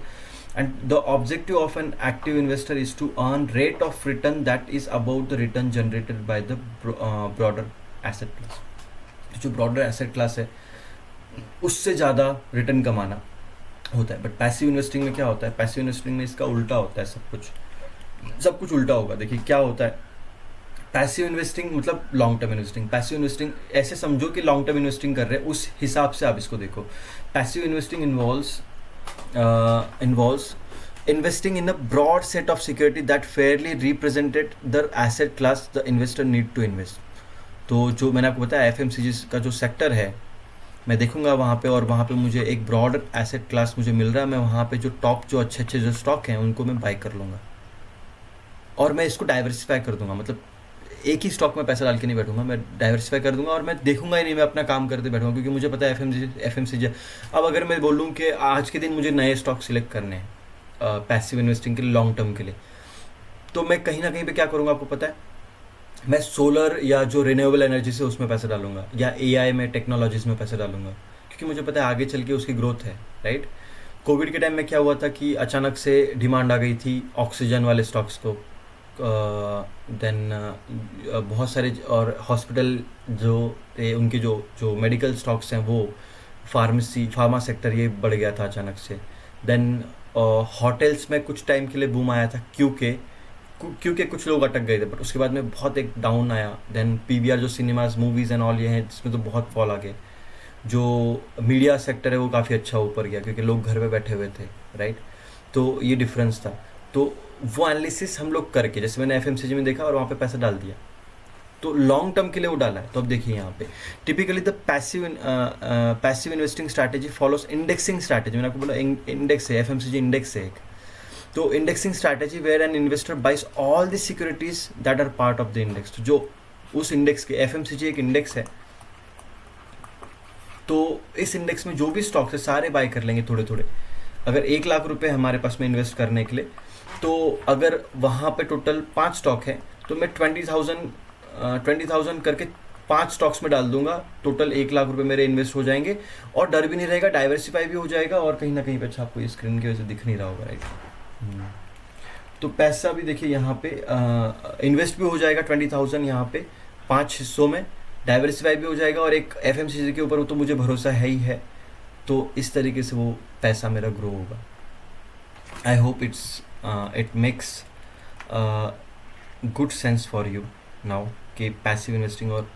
And the objective of an active investor is to earn rate of return that is above the return generated by the broader asset class. जो broader asset class है उससे ज़्यादा return कमाना होता है। But passive investing में क्या होता है, पैसिव इन्वेस्टिंग में इसका उल्टा होता है, सब कुछ उल्टा होगा। देखिए क्या होता है, पैसिव इन्वेस्टिंग मतलब long term investing. Passive investing ऐसे समझो कि लॉन्ग टर्म इन्वेस्टिंग कर रहे हैं, उस हिसाब से आप इसको देखो। Passive investing involves investing in a broad set of security that fairly represented the asset class the investor need to invest। तो जो मैंने आपको बताया FMCG का जो सेक्टर है, मैं देखूंगा वहाँ पे, और वहाँ पे मुझे एक ब्रॉड एसेट क्लास मुझे मिल रहा है, मैं वहाँ पे जो टॉप जो अच्छे अच्छे जो स्टॉक हैं उनको मैं बाय कर लूँगा, और मैं इसको डाइवर्सिफाई कर दूंगा। मतलब एक ही स्टॉक में पैसा डाल के नहीं बैठूंगा, मैं डाइवर्सिफाई कर दूंगा, और मैं देखूंगा ही नहीं, मैं अपना काम करते बैठूंगा, क्योंकि मुझे पता है FMCG। अब अगर मैं बोलूँ कि आज के दिन मुझे नए स्टॉक सिलेक्ट करने हैं पैसिव इन्वेस्टिंग के लिए, लॉन्ग टर्म के लिए, तो मैं कहीं ना कहीं पे क्या करूँगा आपको पता है, मैं सोलर या जो रिन्यूएबल एनर्जी से उसमें पैसा डालूंगा, या AI में टेक्नोलॉजीज में पैसा डालूंगा, क्योंकि मुझे पता है आगे चल के उसकी ग्रोथ है, राइट। कोविड के टाइम में क्या हुआ था कि अचानक से डिमांड आ गई थी ऑक्सीजन वाले स्टॉक्स को, देन बहुत सारे और हॉस्पिटल जो थे उनके जो मेडिकल स्टॉक्स हैं, वो फार्मा सेक्टर ये बढ़ गया था अचानक से। देन होटल्स में कुछ टाइम के लिए बूम आया था, क्योंकि कुछ लोग अटक गए थे, बट उसके बाद में बहुत एक डाउन आया। देन PVR जो सिनेमाज मूवीज़ एंड ऑल ये हैं, जिसमें तो बहुत फॉल आ गए। जो मीडिया सेक्टर है वो काफ़ी अच्छा ऊपर गया, क्योंकि लोग घर पे बैठे हुए थे, राइट। तो ये डिफरेंस था। तो वो एनालिसिस हम लोग करके, जैसे मैंने FMCG में देखा और वहाँ पे पैसा डाल दिया, तो लॉन्ग टर्म के लिए वो डाला है। तो अब देखिए यहाँ पे typically the passive investing strategy follows indexing strategy. मैंने आपको बोला इंडेक्स है, FMCG इंडेक्स है एक। तो indexing strategy where an investor buys all the securities that are part of the index. तो जो उस इंडेक्स के, FMCG एक इंडेक्स है, तो इस इंडेक्स में जो भी स्टॉक्स है सारे बाय कर लेंगे थोड़े थोड़े। अगर 1 लाख रुपए हमारे पास में इन्वेस्ट करने के लिए, तो अगर वहाँ पे टोटल 5 स्टॉक है, तो मैं 20,000 करके 5 स्टॉक्स में डाल दूंगा, टोटल 1 लाख रुपए मेरे इन्वेस्ट हो जाएंगे, और डर भी नहीं रहेगा, डाइवर्सिफाई भी हो जाएगा, और कहीं ना कहीं पे अच्छा आपको स्क्रीन की वजह से दिख नहीं रहा होगा, राइट। तो पैसा भी देखिए यहाँ पे इन्वेस्ट भी हो जाएगा 20,000 यहाँ पे 5 हिस्सों में, डाइवर्सिफाई भी हो जाएगा, और एक FMCG के ऊपर तो मुझे भरोसा है ही है। तो इस तरीके से वो पैसा मेरा ग्रो होगा। I hope it makes good sense for you now कि पैसिव इन्वेस्टिंग और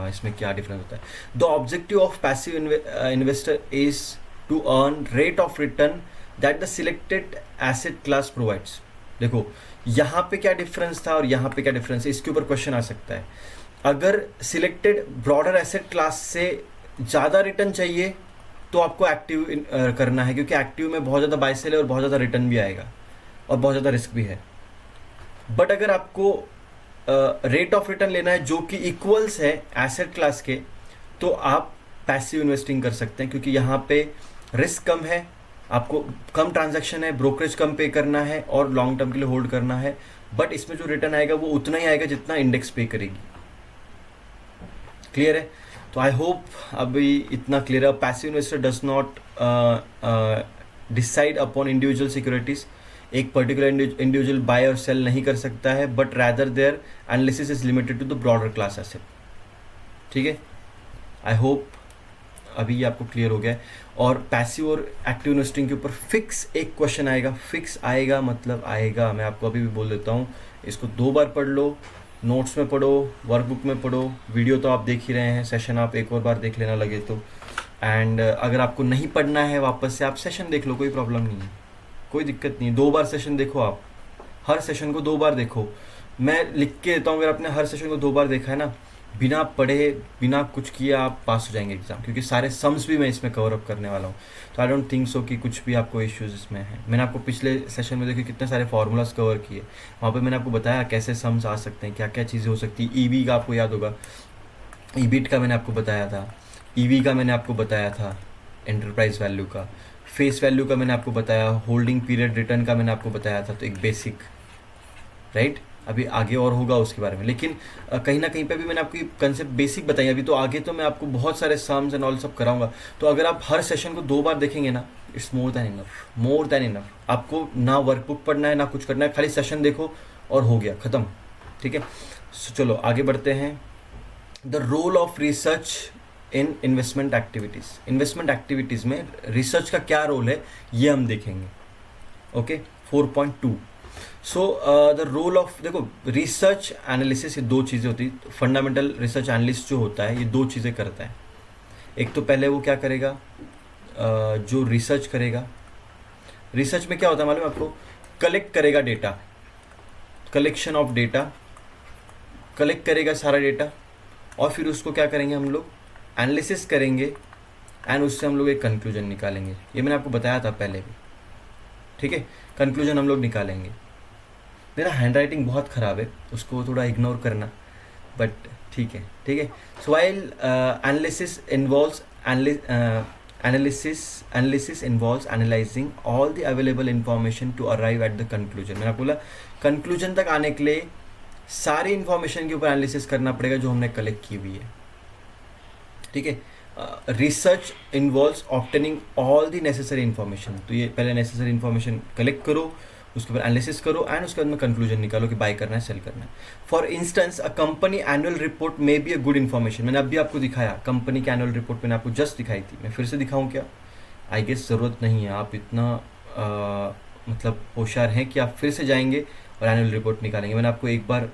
इसमें क्या डिफरेंस होता है। The objective of passive investor is to earn rate of return that the selected asset class provides. देखो यहाँ पे क्या डिफरेंस था और यहाँ पे क्या डिफरेंस है, इसके ऊपर क्वेश्चन आ सकता है। अगर सिलेक्टेड ब्रॉडर एसेट क्लास से ज़्यादा रिटर्न चाहिए तो आपको एक्टिव करना है, क्योंकि एक्टिव में बहुत ज़्यादा बाय सेल है और बहुत ज़्यादा रिटर्न भी आएगा और बहुत ज़्यादा रिस्क भी है। बट अगर आपको रेट ऑफ रिटर्न लेना है जो कि इक्वल्स है एसेट क्लास के, तो आप पैसिव इन्वेस्टिंग कर सकते हैं, क्योंकि यहाँ पे रिस्क कम है, आपको कम ट्रांजैक्शन है, ब्रोकरेज कम पे करना है और लॉन्ग टर्म के लिए होल्ड करना है। बट इसमें जो रिटर्न आएगा वो उतना ही आएगा जितना इंडेक्स पे करेगी। क्लियर है? तो आई होप अभी इतना क्लियर है। Passive investor does not decide upon individual securities, एक पर्टिकुलर इंडिविजुअल बाय और सेल नहीं कर सकता है, but rather their analysis is limited to the broader class asset. ठीक है, आई होप अभी ये आपको क्लियर हो गया है। और पैसिव और एक्टिव इन्वेस्टिंग के ऊपर फिक्स एक क्वेश्चन आएगा, फिक्स आएगा मतलब आएगा, मैं आपको अभी भी बोल देता हूँ। इसको 2 बार पढ़ लो, नोट्स में पढ़ो, वर्कबुक में पढ़ो, वीडियो तो आप देख ही रहे हैं, सेशन आप एक और बार देख लेना लगे तो। एंड अगर आपको नहीं पढ़ना है वापस से, आप सेशन देख लो, कोई प्रॉब्लम नहीं है, कोई दिक्कत नहीं। 2 बार सेशन देखो, आप हर सेशन को 2 बार देखो। मैं लिख के देता हूँ, अगर आपने हर सेशन को 2 बार देखा है ना, बिना पढ़े बिना कुछ किए आप पास हो जाएंगे एग्जाम, क्योंकि सारे सम्स भी मैं इसमें कवर अप करने वाला हूँ। तो आई डोंट थिंक सो कि कुछ भी आपको इश्यूज इसमें है। मैंने आपको पिछले सेशन में देखिए कितने सारे फार्मूलाज कवर किए, वहाँ पे मैंने आपको बताया कैसे सम्स आ सकते हैं, क्या क्या चीज़ें हो सकती है। ईवी का आपको याद होगा, ईबिट का मैंने आपको बताया था, ईवी का मैंने आपको बताया था, एंटरप्राइज वैल्यू का, फेस वैल्यू का मैंने आपको बताया, होल्डिंग पीरियड रिटर्न का मैंने आपको बताया था। तो एक बेसिक, राइट, अभी आगे और होगा उसके बारे में, लेकिन कहीं ना कहीं पे भी मैंने आपको कंसेप्ट बेसिक बताई। अभी तो आगे तो मैं आपको बहुत सारे सम्स एंड ऑल सब कराऊंगा। तो अगर आप हर सेशन को 2 बार देखेंगे ना, it's more than enough, more than enough. आपको ना वर्कबुक पढ़ना है ना कुछ करना है, खाली सेशन देखो और हो गया, ख़त्म। ठीक है, चलो आगे बढ़ते हैं। The role of research in investment activities, investment activities में रिसर्च का क्या रोल है ये हम देखेंगे। Okay, 4.2। So the role of, देखो रिसर्च एनालिसिस, ये 2 चीज़ें होती है। फंडामेंटल रिसर्च एनालिस्ट जो होता है ये 2 चीज़ें करता है। एक तो पहले वो क्या करेगा, जो रिसर्च करेगा, रिसर्च में क्या होता है मालूम है आपको, कलेक्ट करेगा data, collection of data, collect करेगा सारा डेटा, और फिर उसको क्या करेंगे हम लोग, एनालिसिस करेंगे, एंड उससे हम लोग एक कंक्लूजन निकालेंगे। ये मैंने आपको बताया था पहले भी, ठीक है, कंक्लूजन हम लोग निकालेंगे। मेरा हैंड राइटिंग बहुत ख़राब है, उसको थोड़ा इग्नोर करना, बट ठीक है, ठीक है। So while analysis involves analysis involves analysing all the available information to arrive at the conclusion. मैंने बोला कंक्लूजन तक आने के लिए सारी इंफॉर्मेशन के ऊपर एनालिसिस करना पड़ेगा जो हमने कलेक्ट की हुई है। ठीक है, research involves obtaining all the necessary information. तो ये पहले नेसेसरी इन्फॉर्मेशन कलेक्ट करो, उसके बाद एनालिसिस करो, एंड उसके बाद में कंक्लूजन निकालो कि बाय करना है सेल करना है। For instance a company annual report में बी अ गुड इन्फॉर्मेशन। मैंने अभी आपको दिखाया कंपनी की एनुअल रिपोर्ट, मैंने आपको जस्ट दिखाई थी, मैं फिर से दिखाऊं क्या? आई गेस ज़रूरत नहीं है, आप इतना मतलब होशियार हैं कि आप फिर से जाएंगे और एनुअल रिपोर्ट निकालेंगे। मैंने आपको एक बार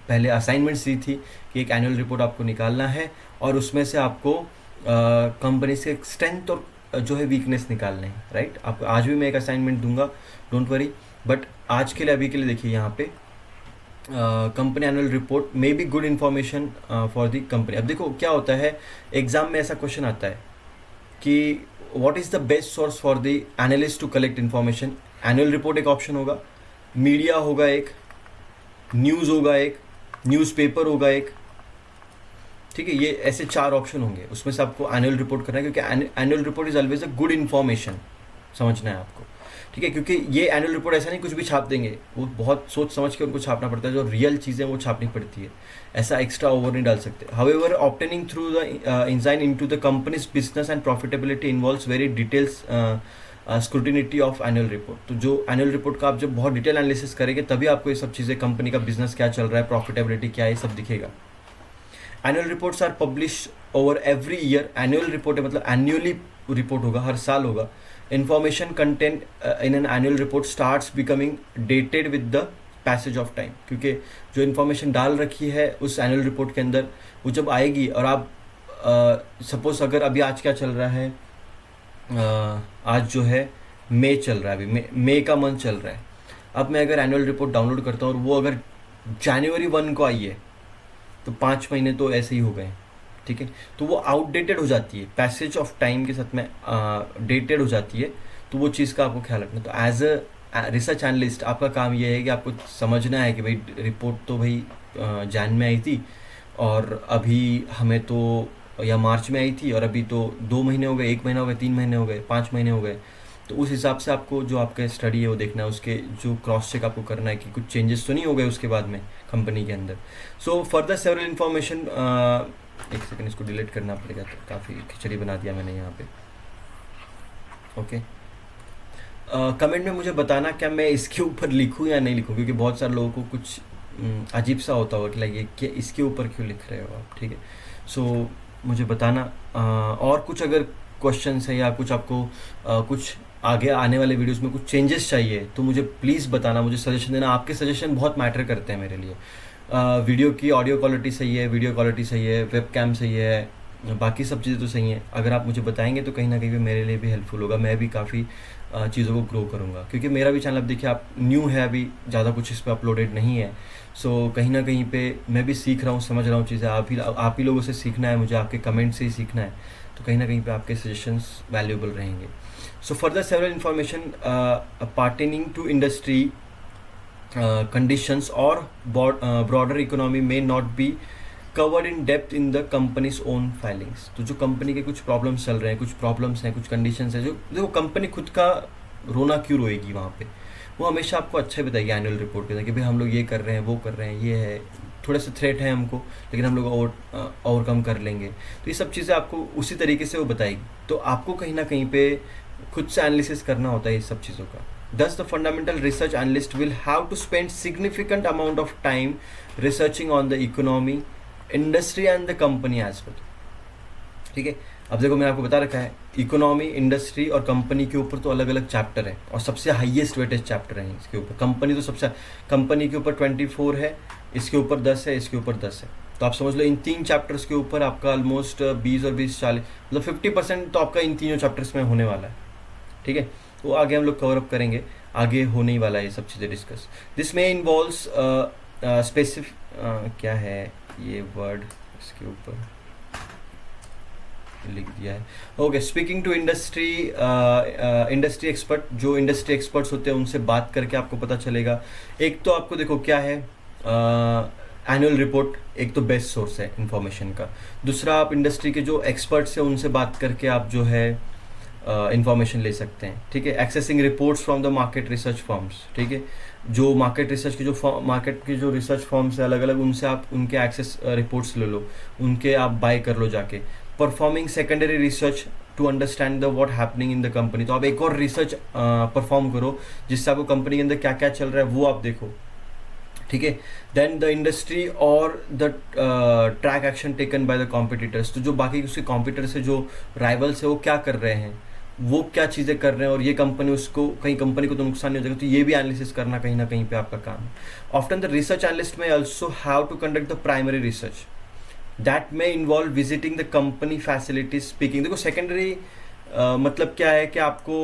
पहले असाइनमेंट्स दी थी कि एक एनुअल रिपोर्ट आपको निकालना है और उसमें से आपको कंपनी से स्ट्रेंथ और जो है वीकनेस निकालने हैं, राइट। आपको आज भी मैं एक असाइनमेंट दूंगा, डोंट वरी, बट आज के लिए अभी के लिए देखिए यहाँ पे company annual report may be good information for the company. अब देखो क्या होता है, एग्जाम में ऐसा क्वेश्चन आता है कि what is the best source for the analyst to collect information. Annual report एक ऑप्शन होगा, मीडिया होगा एक, न्यूज़ होगा एक, न्यूज़पेपर होगा एक, ठीक है। ये ऐसे 4 ऑप्शन होंगे, उसमें से आपको एनुअल रिपोर्ट करना है, क्योंकि annual report is always a good information, समझना है आपको, ठीक है। क्योंकि ये एनुअल रिपोर्ट ऐसा नहीं कुछ भी छाप देंगे, वो बहुत सोच समझ के उनको छापना पड़ता है, जो रियल चीज़ें वो छापनी पड़ती है, ऐसा एक्स्ट्रा ओवर नहीं डाल सकते। However obtaining through the insight into the company's business and profitability involves very details scrutiny of annual report. तो जो एनुअल रिपोर्ट का आप जब बहुत डिटेल एनालिसिस करेंगे तभी आपको ये सब चीज़ें, कंपनी का बिजनेस क्या चल रहा है, प्रॉफिटेबिलिटी क्या है, ये सब दिखेगा। Annual reports are publish over every year. Annual report है मतलब एनुअली रिपोर्ट होगा, हर साल होगा। Information content in an annual report starts becoming dated with the passage of time, क्योंकि जो इन्फॉर्मेशन डाल रखी है उस एनुअल रिपोर्ट के अंदर, वो जब आएगी और आप सपोज अगर अभी आज क्या चल रहा है, आज जो है मई चल रहा है, अभी मई का मंथ चल रहा है। अब मैं अगर एनुअल रिपोर्ट डाउनलोड करता हूँ और वो अगर जनवरी 1 को आई है तो 5 महीने तो ऐसे ही हो गए, ठीक है। तो वो आउटडेटेड हो जाती है, पैसेज ऑफ टाइम के साथ में डेटेड हो जाती है, तो वो चीज़ का आपको ख्याल रखना। तो एज अ रिसर्च एनालिस्ट आपका काम ये है कि आपको समझना है कि भाई रिपोर्ट तो भाई जैन में आई थी और अभी हमें तो, या मार्च में आई थी और अभी तो 2 महीने हो गए, 1 महीना हो गया, 3 महीने हो गए, 5 महीने हो गए, तो उस हिसाब से आपको जो आपका स्टडी है वो देखना है, उसके जो क्रॉस चेक आपको करना है कि कुछ चेंजेस तो नहीं हो गए उसके बाद में कंपनी के अंदर। सो फर्दर सेवरल इन्फॉर्मेशन, एक सेकंड इसको डिलीट करना पड़ेगा, तो काफ़ी खिचड़ी बना दिया मैंने यहाँ पे। ओके, कमेंट में मुझे बताना क्या मैं इसके ऊपर लिखूँ या नहीं लिखूँ, क्योंकि बहुत सारे लोगों को कुछ अजीब सा होता होगा कि लगे कि इसके ऊपर क्यों लिख रहे हो आप, ठीक है। सो मुझे बताना, और कुछ अगर क्वेश्चंस है या कुछ आपको कुछ आगे आने वाले वीडियोस में कुछ चेंजेस चाहिए तो मुझे प्लीज़ बताना, मुझे सजेशन देना। आपके सजेशन बहुत मैटर करते हैं मेरे लिए। वीडियो की ऑडियो क्वालिटी सही है, वीडियो क्वालिटी सही है, वेब कैम सही है, बाकी सब चीज़ें तो सही हैं। अगर आप मुझे बताएंगे तो कहीं ना कहीं भी मेरे लिए भी हेल्पफुल होगा, मैं भी काफ़ी चीज़ों को ग्रो करूँगा, क्योंकि मेरा भी चैनल अब देखिए आप न्यू है, अभी ज़्यादा कुछ इस पर अपलोडेड नहीं है। सो कहीं ना कहीं पे मैं भी सीख रहा हूँ, समझ रहा हूँ चीज़ें। आप ही लोगों से सीखना है, मुझे आपके कमेंट से ही सीखना है, तो कहीं ना कहीं पे आपके सजेशंस वैल्यूएबल रहेंगे। So further several information pertaining to industry conditions or broader economy may not be covered in depth in the company's own filings। तो जो कंपनी के कुछ प्रॉब्लम्स चल रहे हैं, कुछ प्रॉब्लम्स हैं, कुछ कंडीशंस हैं, जो देखो कंपनी खुद का रोना क्यों रोएगी वहाँ पे, वो हमेशा आपको अच्छा ही बताएगी एनुअल रिपोर्ट के अंदर कि भाई हम लोग ये कर रहे हैं, वो कर रहे हैं, ये है, थोड़ा सा थ्रेट है हमको, लेकिन हम लोग ओवरकम कर लेंगे। तो ये सब चीज़ें आपको उसी तरीके से वो बताएगी। तो आपको कहीं ना कहीं पे खुद से एनालिसिस करना होता है इस सब चीज़ों का। Thus, the fundamental research analyst will have to spend significant amount of time researching on the economy, industry and the company as well। ठीक है, अब देखो मैंने आपको बता रखा है इकोनॉमी, इंडस्ट्री और कंपनी के ऊपर तो अलग अलग चैप्टर है, और सबसे हाईएस्ट वेटेज चैप्टर है इसके ऊपर। कंपनी तो सबसे, कंपनी के ऊपर 24 है, इसके ऊपर 10 है, इसके ऊपर 10 है। तो आप समझ लो इन 3 चैप्टर्स के ऊपर आपका ऑलमोस्ट 20 और 20 40 मतलब 50% तो आपका इन तीनों चैप्टर्स में होने वाला है। ठीक है, तो आगे हम लोग कवर अप करेंगे, आगे होने ही वाला है ये सब चीज़ें डिस्कस। दिस में इन्वॉल्व्स स्पेसिफिक, क्या है ये वर्ड इसके ऊपर लिख दिया है। Okay, speaking to industry, industry expert, जो इंडस्ट्री एक्सपर्ट्स होते हैं उनसे बात करके आपको पता चलेगा। एक तो आपको देखो क्या है एनुअल रिपोर्ट, एक तो बेस्ट सोर्स है इंफॉर्मेशन का। दूसरा आप इंडस्ट्री के जो एक्सपर्ट्स हैं उनसे बात करके आप जो है इंफॉर्मेशन ले सकते हैं। ठीक है, accessing reports from the market research firms. ठीक है, जो मार्केट रिसर्च के जो मार्केट के जो रिसर्च फर्म्स है अलग अलग, उनसे आप उनके एक्सेस रिपोर्ट्स ले लो, उनके आप बाय कर लो जाके। Performing secondary research to understand the what happening in the company, तो आप एक और रिसर्च परफॉर्म करो जिससे आपको कंपनी के अंदर क्या क्या चल रहा है वो आप देखो। ठीक है, देन द इंडस्ट्री और the track action taken by the competitors, तो जो बाकी उसके कॉम्पिटिटर्स है, जो राइवल्स है, वो क्या कर रहे हैं, वो क्या चीज़ें कर रहे हैं, और ये कंपनी उसको, कहीं कंपनी को तो नुकसान नहीं हो जाएगा, तो ये भी एनालिसिस करना कहीं ना कहीं पे आपका काम है। Often the research analyst may also have to conduct the primary research that may involve visiting the company facilities, speaking. देखो सेकेंडरी मतलब क्या है कि आपको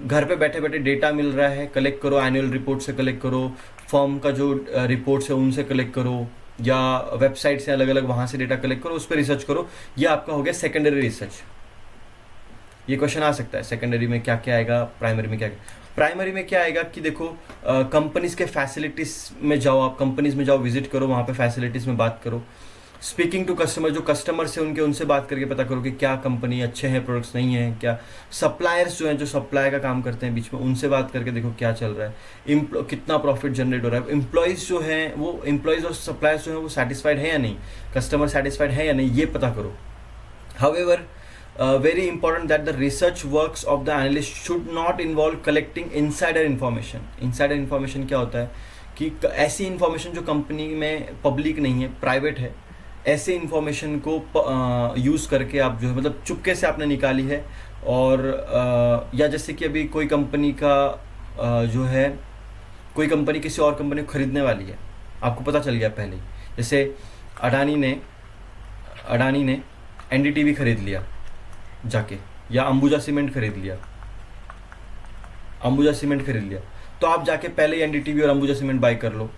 घर पे बैठे बैठे डेटा मिल रहा है, कलेक्ट करो, एनुअल रिपोर्ट से कलेक्ट करो, फर्म का जो रिपोर्ट्स है उनसे कलेक्ट करो, या वेबसाइट से अलग अलग वहाँ से डेटा कलेक्ट करो, उस पर रिसर्च करो। ये आपका हो गया सेकेंडरी रिसर्च। ये क्वेश्चन आ सकता है सेकेंडरी में क्या क्या आएगा, प्राइमरी में क्या। प्राइमरी में क्या आएगा कि देखो कंपनीज के फैसिलिटीज़ में जाओ, आप कंपनीज में जाओ, विजिट करो, वहाँ पे फैसिलिटीज़ में बात करो। स्पीकिंग टू कस्टमर, जो कस्टमर्स हैं उनसे बात करके पता करो कि क्या कंपनी अच्छे हैं, प्रोडक्ट्स नहीं हैं क्या। सप्लायर्स जो हैं, जो सप्लाई का काम करते हैं बीच में, उनसे बात करके देखो क्या चल रहा है, कितना प्रॉफिट जनरेट हो रहा है। एम्प्लॉयज़ जो हैं, वो एम्प्लॉयज़ और सप्लायर्स जो हैं वो सेटिस्फाइड है या नहीं, कस्टमर सेटिस्फाइड है या नहीं, ये पता करो। However very important that the research works of the analyst should not involve collecting insider information। insider information क्या होता है कि ऐसी information जो कंपनी में पब्लिक नहीं है, प्राइवेट है, ऐसे इंफॉर्मेशन को यूज़ करके आप जो है मतलब चुपके से आपने निकाली है, और या जैसे कि अभी कोई कंपनी का जो है, कोई कंपनी किसी और कंपनी को खरीदने वाली है, आपको पता चल गया पहले ही। जैसे अडानी ने एनडीटीवी खरीद लिया जाके, या अंबुजा सीमेंट खरीद लिया, तो आप जाके पहले एनडीटीवी और अंबुजा सीमेंट बाय कर लो।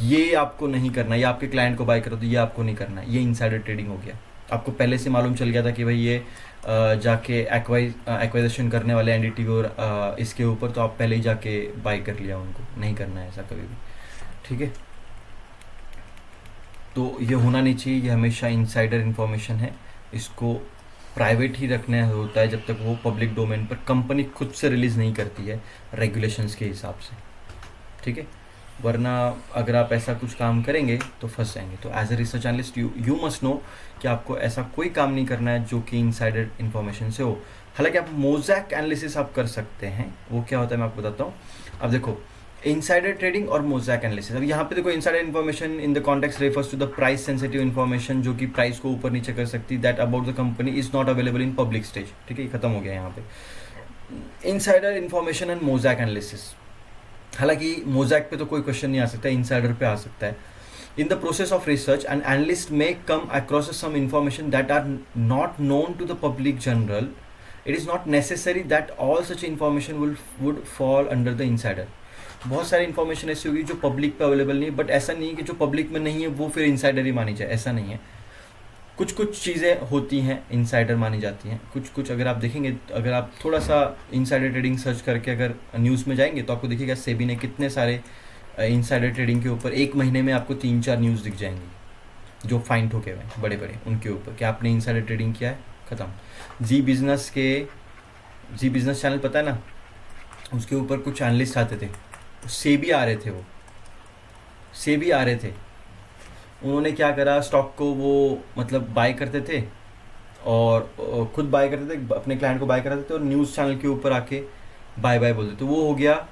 ये आपको नहीं करना, ये आपके क्लाइंट को बाय करो, तो ये आपको नहीं करना, ये इनसाइडर ट्रेडिंग हो गया। आपको पहले से मालूम चल गया था कि भाई ये जाके एक्वाइजेशन करने वाले एनडीटीवी और इसके ऊपर, तो आप पहले ही जाके बाय कर लिया, उनको नहीं करना है ऐसा कभी भी। ठीक है, तो ये होना नहीं चाहिए, ये हमेशा इनसाइडर इन्फॉर्मेशन है, इसको प्राइवेट ही रखना होता है जब तक वो पब्लिक डोमेन पर कंपनी खुद से रिलीज़ नहीं करती है रेगुलेशंस के हिसाब से, ठीक है। वरना अगर आप ऐसा कुछ काम करेंगे तो फंस जाएंगे। तो as a research analyst you must know कि आपको ऐसा कोई काम नहीं करना है जो कि इनसाइडर इन्फॉर्मेशन से हो। हालांकि आप मोज़ैक एनालिसिस आप कर सकते हैं, वो क्या होता है मैं आपको बताता हूँ। अब देखो इनसाइडर ट्रेडिंग और मोज़ैक एनालिसिस। अब यहाँ पे देखो insider information in the context refers to the price sensitive information जो कि प्राइस को ऊपर नीचे कर सकती है that about the company is not available in public stage, ठीक है, खत्म हो गया यहाँ पे insider information and mosaic analysis. हालांकि मोज़ैक पे तो कोई क्वेश्चन नहीं आ सकता, इनसाइडर पे आ सकता है। In the process of research an analyst may come across some information that are not known to the public general, it is not necessary that all such information would fall under the insider. बहुत सारी information ऐसी होगी जो public पे available नहीं है, but ऐसा नहीं है कि जो पब्लिक में नहीं है वो फिर इनसाइडर ही मानी जाए, ऐसा नहीं है। कुछ कुछ चीज़ें होती हैं इनसाइडर मानी जाती हैं, कुछ कुछ अगर आप देखेंगे, अगर आप थोड़ा सा इनसाइडर ट्रेडिंग सर्च करके अगर न्यूज़ में जाएंगे तो आपको देखिएगा सेबी ने कितने सारे इनसाइडर ट्रेडिंग के ऊपर एक महीने में आपको 3-4 न्यूज़ दिख जाएंगी जो फाइंड होके हुए बड़े बड़े उनके ऊपर कि आपने इनसाइडर ट्रेडिंग किया है, ख़त्म। जी बिज़नेस चैनल पता है ना, उसके ऊपर कुछ एनालिस्ट आते थे, सेबी आ रहे थे, वो सेबी आ रहे थे, उन्होंने क्या करा स्टॉक को वो मतलब बाय करते थे और खुद बाय करते थे, अपने क्लाइंट को बाय कराते थे और न्यूज़ चैनल के ऊपर आके बाय बाय बोलते थे। तो वो हो गया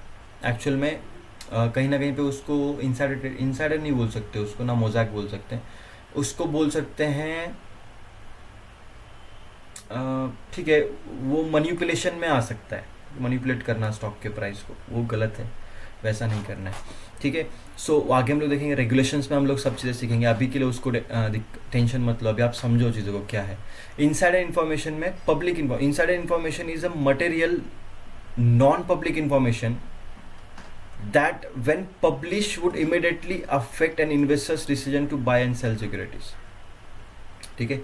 एक्चुअल में कहीं ना कहीं पे उसको इनसाइडर नहीं बोल सकते उसको, ना मोज़ैक बोल सकते हैं उसको, बोल सकते हैं ठीक है, वो मैनिपुलेशन में आ सकता है, मैनिपुलेट करना स्टॉक के प्राइस को, वो गलत है, वैसा नहीं करना है, ठीक है। सो आगे हम लोग देखेंगे रेगुलेशंस में हम लोग सब चीज़ें सीखेंगे, अभी के लिए उसको टेंशन मतलब अभी आप समझो चीज़ों को क्या है। इनसाइडर इन्फॉर्मेशन में public insider information is a material non public information that when published would immediately affect an investor's decision to buy and sell securities, ठीक है।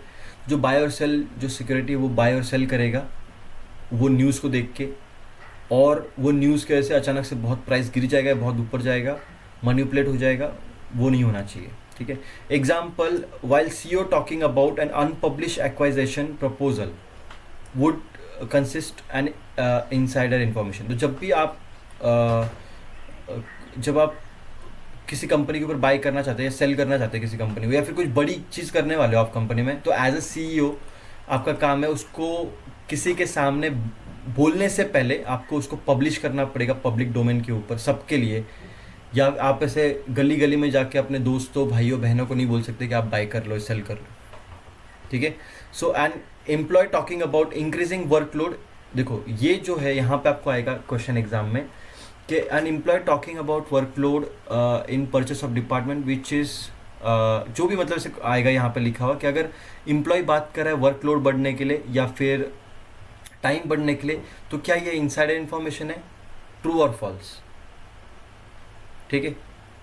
जो बाय और सेल जो सिक्योरिटी वो बाय और सेल करेगा वो न्यूज़ को देख के, और वो न्यूज़ की वजह से अचानक से बहुत प्राइस गिर जाएगा, बहुत ऊपर जाएगा, मैनिपुलेट हो जाएगा, वो नहीं होना चाहिए, ठीक है। Example, while CEO talking about an unpublish acquisition proposal would consist N insider information. तो जब आप किसी कंपनी के ऊपर बाय करना चाहते हैं या सेल करना चाहते हैं किसी कंपनी को, या फिर कुछ बड़ी चीज़ करने वाले हो आप कंपनी में, तो एज अ CEO आपका काम है उसको किसी के सामने बोलने से पहले आपको उसको पब्लिश करना पड़ेगा पब्लिक डोमेन के ऊपर सबके लिए, या आप ऐसे गली गली में जाके अपने दोस्तों भाइयों बहनों को नहीं बोल सकते कि आप बाय कर लो सेल कर लो, ठीक है। So an employ talking about increasing workload, देखो ये जो है यहाँ पे आपको आएगा क्वेश्चन एग्जाम में कि an employ talking about workload in purchase of department which is जो भी मतलब से आएगा यहाँ पे लिखा हुआ कि अगर एम्प्लॉय बात कर रहा है वर्कलोड बढ़ने के लिए या फिर टाइम बढ़ने के लिए, तो क्या ये इनसाइडर इन्फॉर्मेशन है, ट्रू और फॉल्स, ठीक है।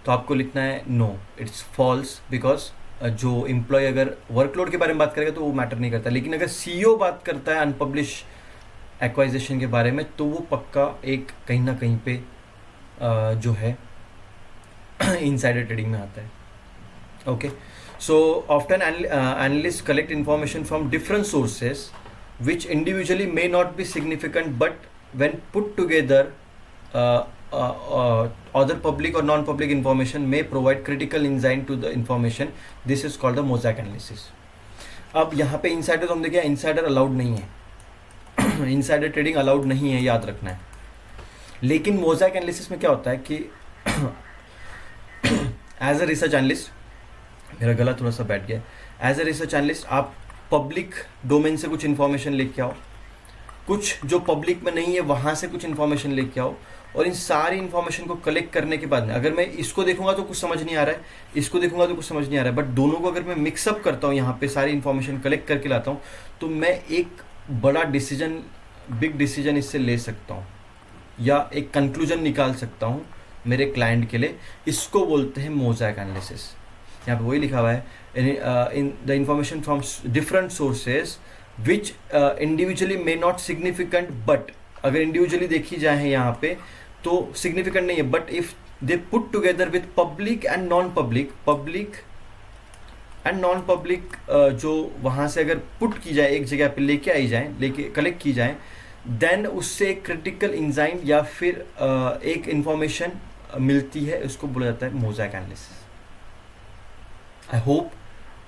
तो आपको लिखना है नो इट्स फॉल्स, बिकॉज जो एम्प्लॉय अगर वर्कलोड के बारे में बात करेगा तो वो मैटर नहीं करता, लेकिन अगर CEO बात करता है अनपब्लिश एक्वाइजेशन के बारे में तो वो पक्का एक कहीं ना कहीं पे जो है इनसाइडर ट्रेडिंग में आता है, okay. So often analyst collect information from different sources which individually may not be significant, but when put together other public or non-public information may provide critical insight to the information. This is called the mosaic analysis. अब यहाँ पे insider तो हम देखिए insider allowed नहीं है insider trading allowed नहीं है, याद रखना है। लेकिन मोज़ैक एनालिसिस में क्या होता है कि एज अ रिसर्च एनालिस्ट, मेरा गला थोड़ा सा बैठ गया, एज अ रिसर्च एनालिस्ट आप पब्लिक डोमेन से कुछ इन्फॉर्मेशन लेके आओ, कुछ जो पब्लिक में नहीं है वहाँ से कुछ इन्फॉर्मेशन लेके आओ, और इन सारी इन्फॉर्मेशन को कलेक्ट करने के बाद में अगर मैं इसको देखूंगा तो कुछ समझ नहीं आ रहा है, इसको देखूंगा तो कुछ समझ नहीं आ रहा है, बट दोनों को अगर मैं मिक्सअप करता हूँ, यहाँ पे सारी इन्फॉर्मेशन कलेक्ट करके लाता हूँ, तो मैं एक बड़ा डिसीजन, बिग डिसीजन इससे ले सकता हूँ या एक कंक्लूजन निकाल सकता हूँ मेरे क्लाइंट के लिए। इसको बोलते हैं मोज़ैक एनालिसिस। यहाँ पे वही लिखा हुआ है in the information from different sources which individually may not significant, but अगर इंडिविजुअली देखी जाए यहाँ पे तो सिग्निफिकेंट नहीं है, but if they put together with public and non public, public and non public जो वहाँ से अगर पुट की जाए, एक जगह पे लेके आई जाए, लेके कलेक्ट की जाए, देन उससे एक क्रिटिकल इंजाइम या फिर एक इंफॉर्मेशन मिलती है, उसको बोला जाता है मोज़ेक एनालिसिस। आई होप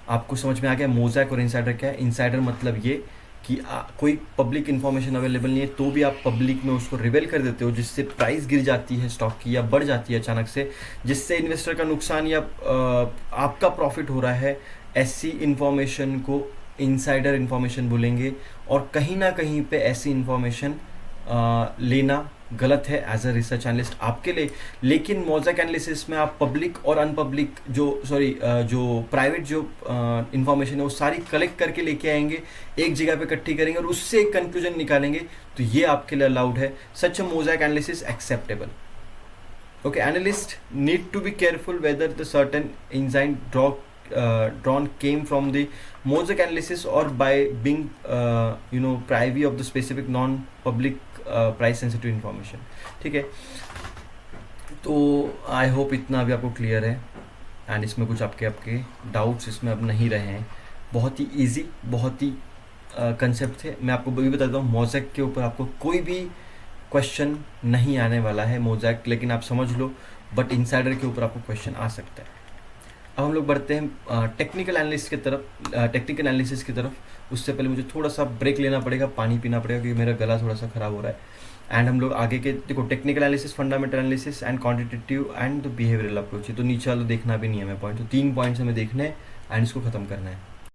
आपको समझ में आ गया मोज़ेक और इनसाइडर क्या है। इनसाइडर मतलब ये कि कोई पब्लिक इन्फॉर्मेशन अवेलेबल नहीं है तो भी आप पब्लिक में उसको रिवेल कर देते हो, जिससे प्राइस गिर जाती है स्टॉक की या बढ़ जाती है अचानक से, जिससे इन्वेस्टर का नुकसान या आपका प्रॉफिट हो रहा है। ऐसी इन्फॉर्मेशन को इनसाइडर इन्फॉर्मेशन बोलेंगे, और कहीं ना कहीं पे ऐसी इन्फॉर्मेशन लेना गलत है एज अ रिसर्च एनालिस्ट आपके लिए। लेकिन मोज़ेक एनालिसिस में आप पब्लिक और अनपब्लिक जो प्राइवेट जो इन्फॉर्मेशन है वो सारी कलेक्ट करके लेके आएंगे, एक जगह पे इकट्ठी करेंगे और उससे एक कंक्लूजन निकालेंगे, तो ये आपके लिए अलाउड है। Such a mosaic analysis acceptable. Okay, analysts need to be careful whether the certain enzyme drawn came from the Mosaic analysis or by being privy of the specific non-public price sensitive information. ठीक है, तो I hope इतना अभी आपको clear है, and इसमें कुछ आपके डाउट्स इसमें अब नहीं रहे हैं। बहुत ही ईजी, बहुत ही कंसेप्ट थे। मैं आपको भी बताता हूँ, मोज़ेक के ऊपर आपको कोई भी क्वेश्चन नहीं आने वाला है मोज़ेक, लेकिन आप समझ लो, बट इनसाइडर के ऊपर आपको क्वेश्चन आ सकता है। अब हम लोग बढ़ते हैं टेक्निकल एनालिसिस की तरफ। उससे पहले मुझे थोड़ा सा ब्रेक लेना पड़ेगा, पानी पीना पड़ेगा, क्योंकि मेरा गला थोड़ा सा ख़राब हो रहा है। एंड हम लोग आगे के देखो, technical analysis, fundamental analysis and quantitative and the behavioural approach, तो नीचे वाला देखना भी नहीं है हमें पॉइंट, तो 3 पॉइंट्स हमें देखने हैं एंड इसको ख़त्म करना है।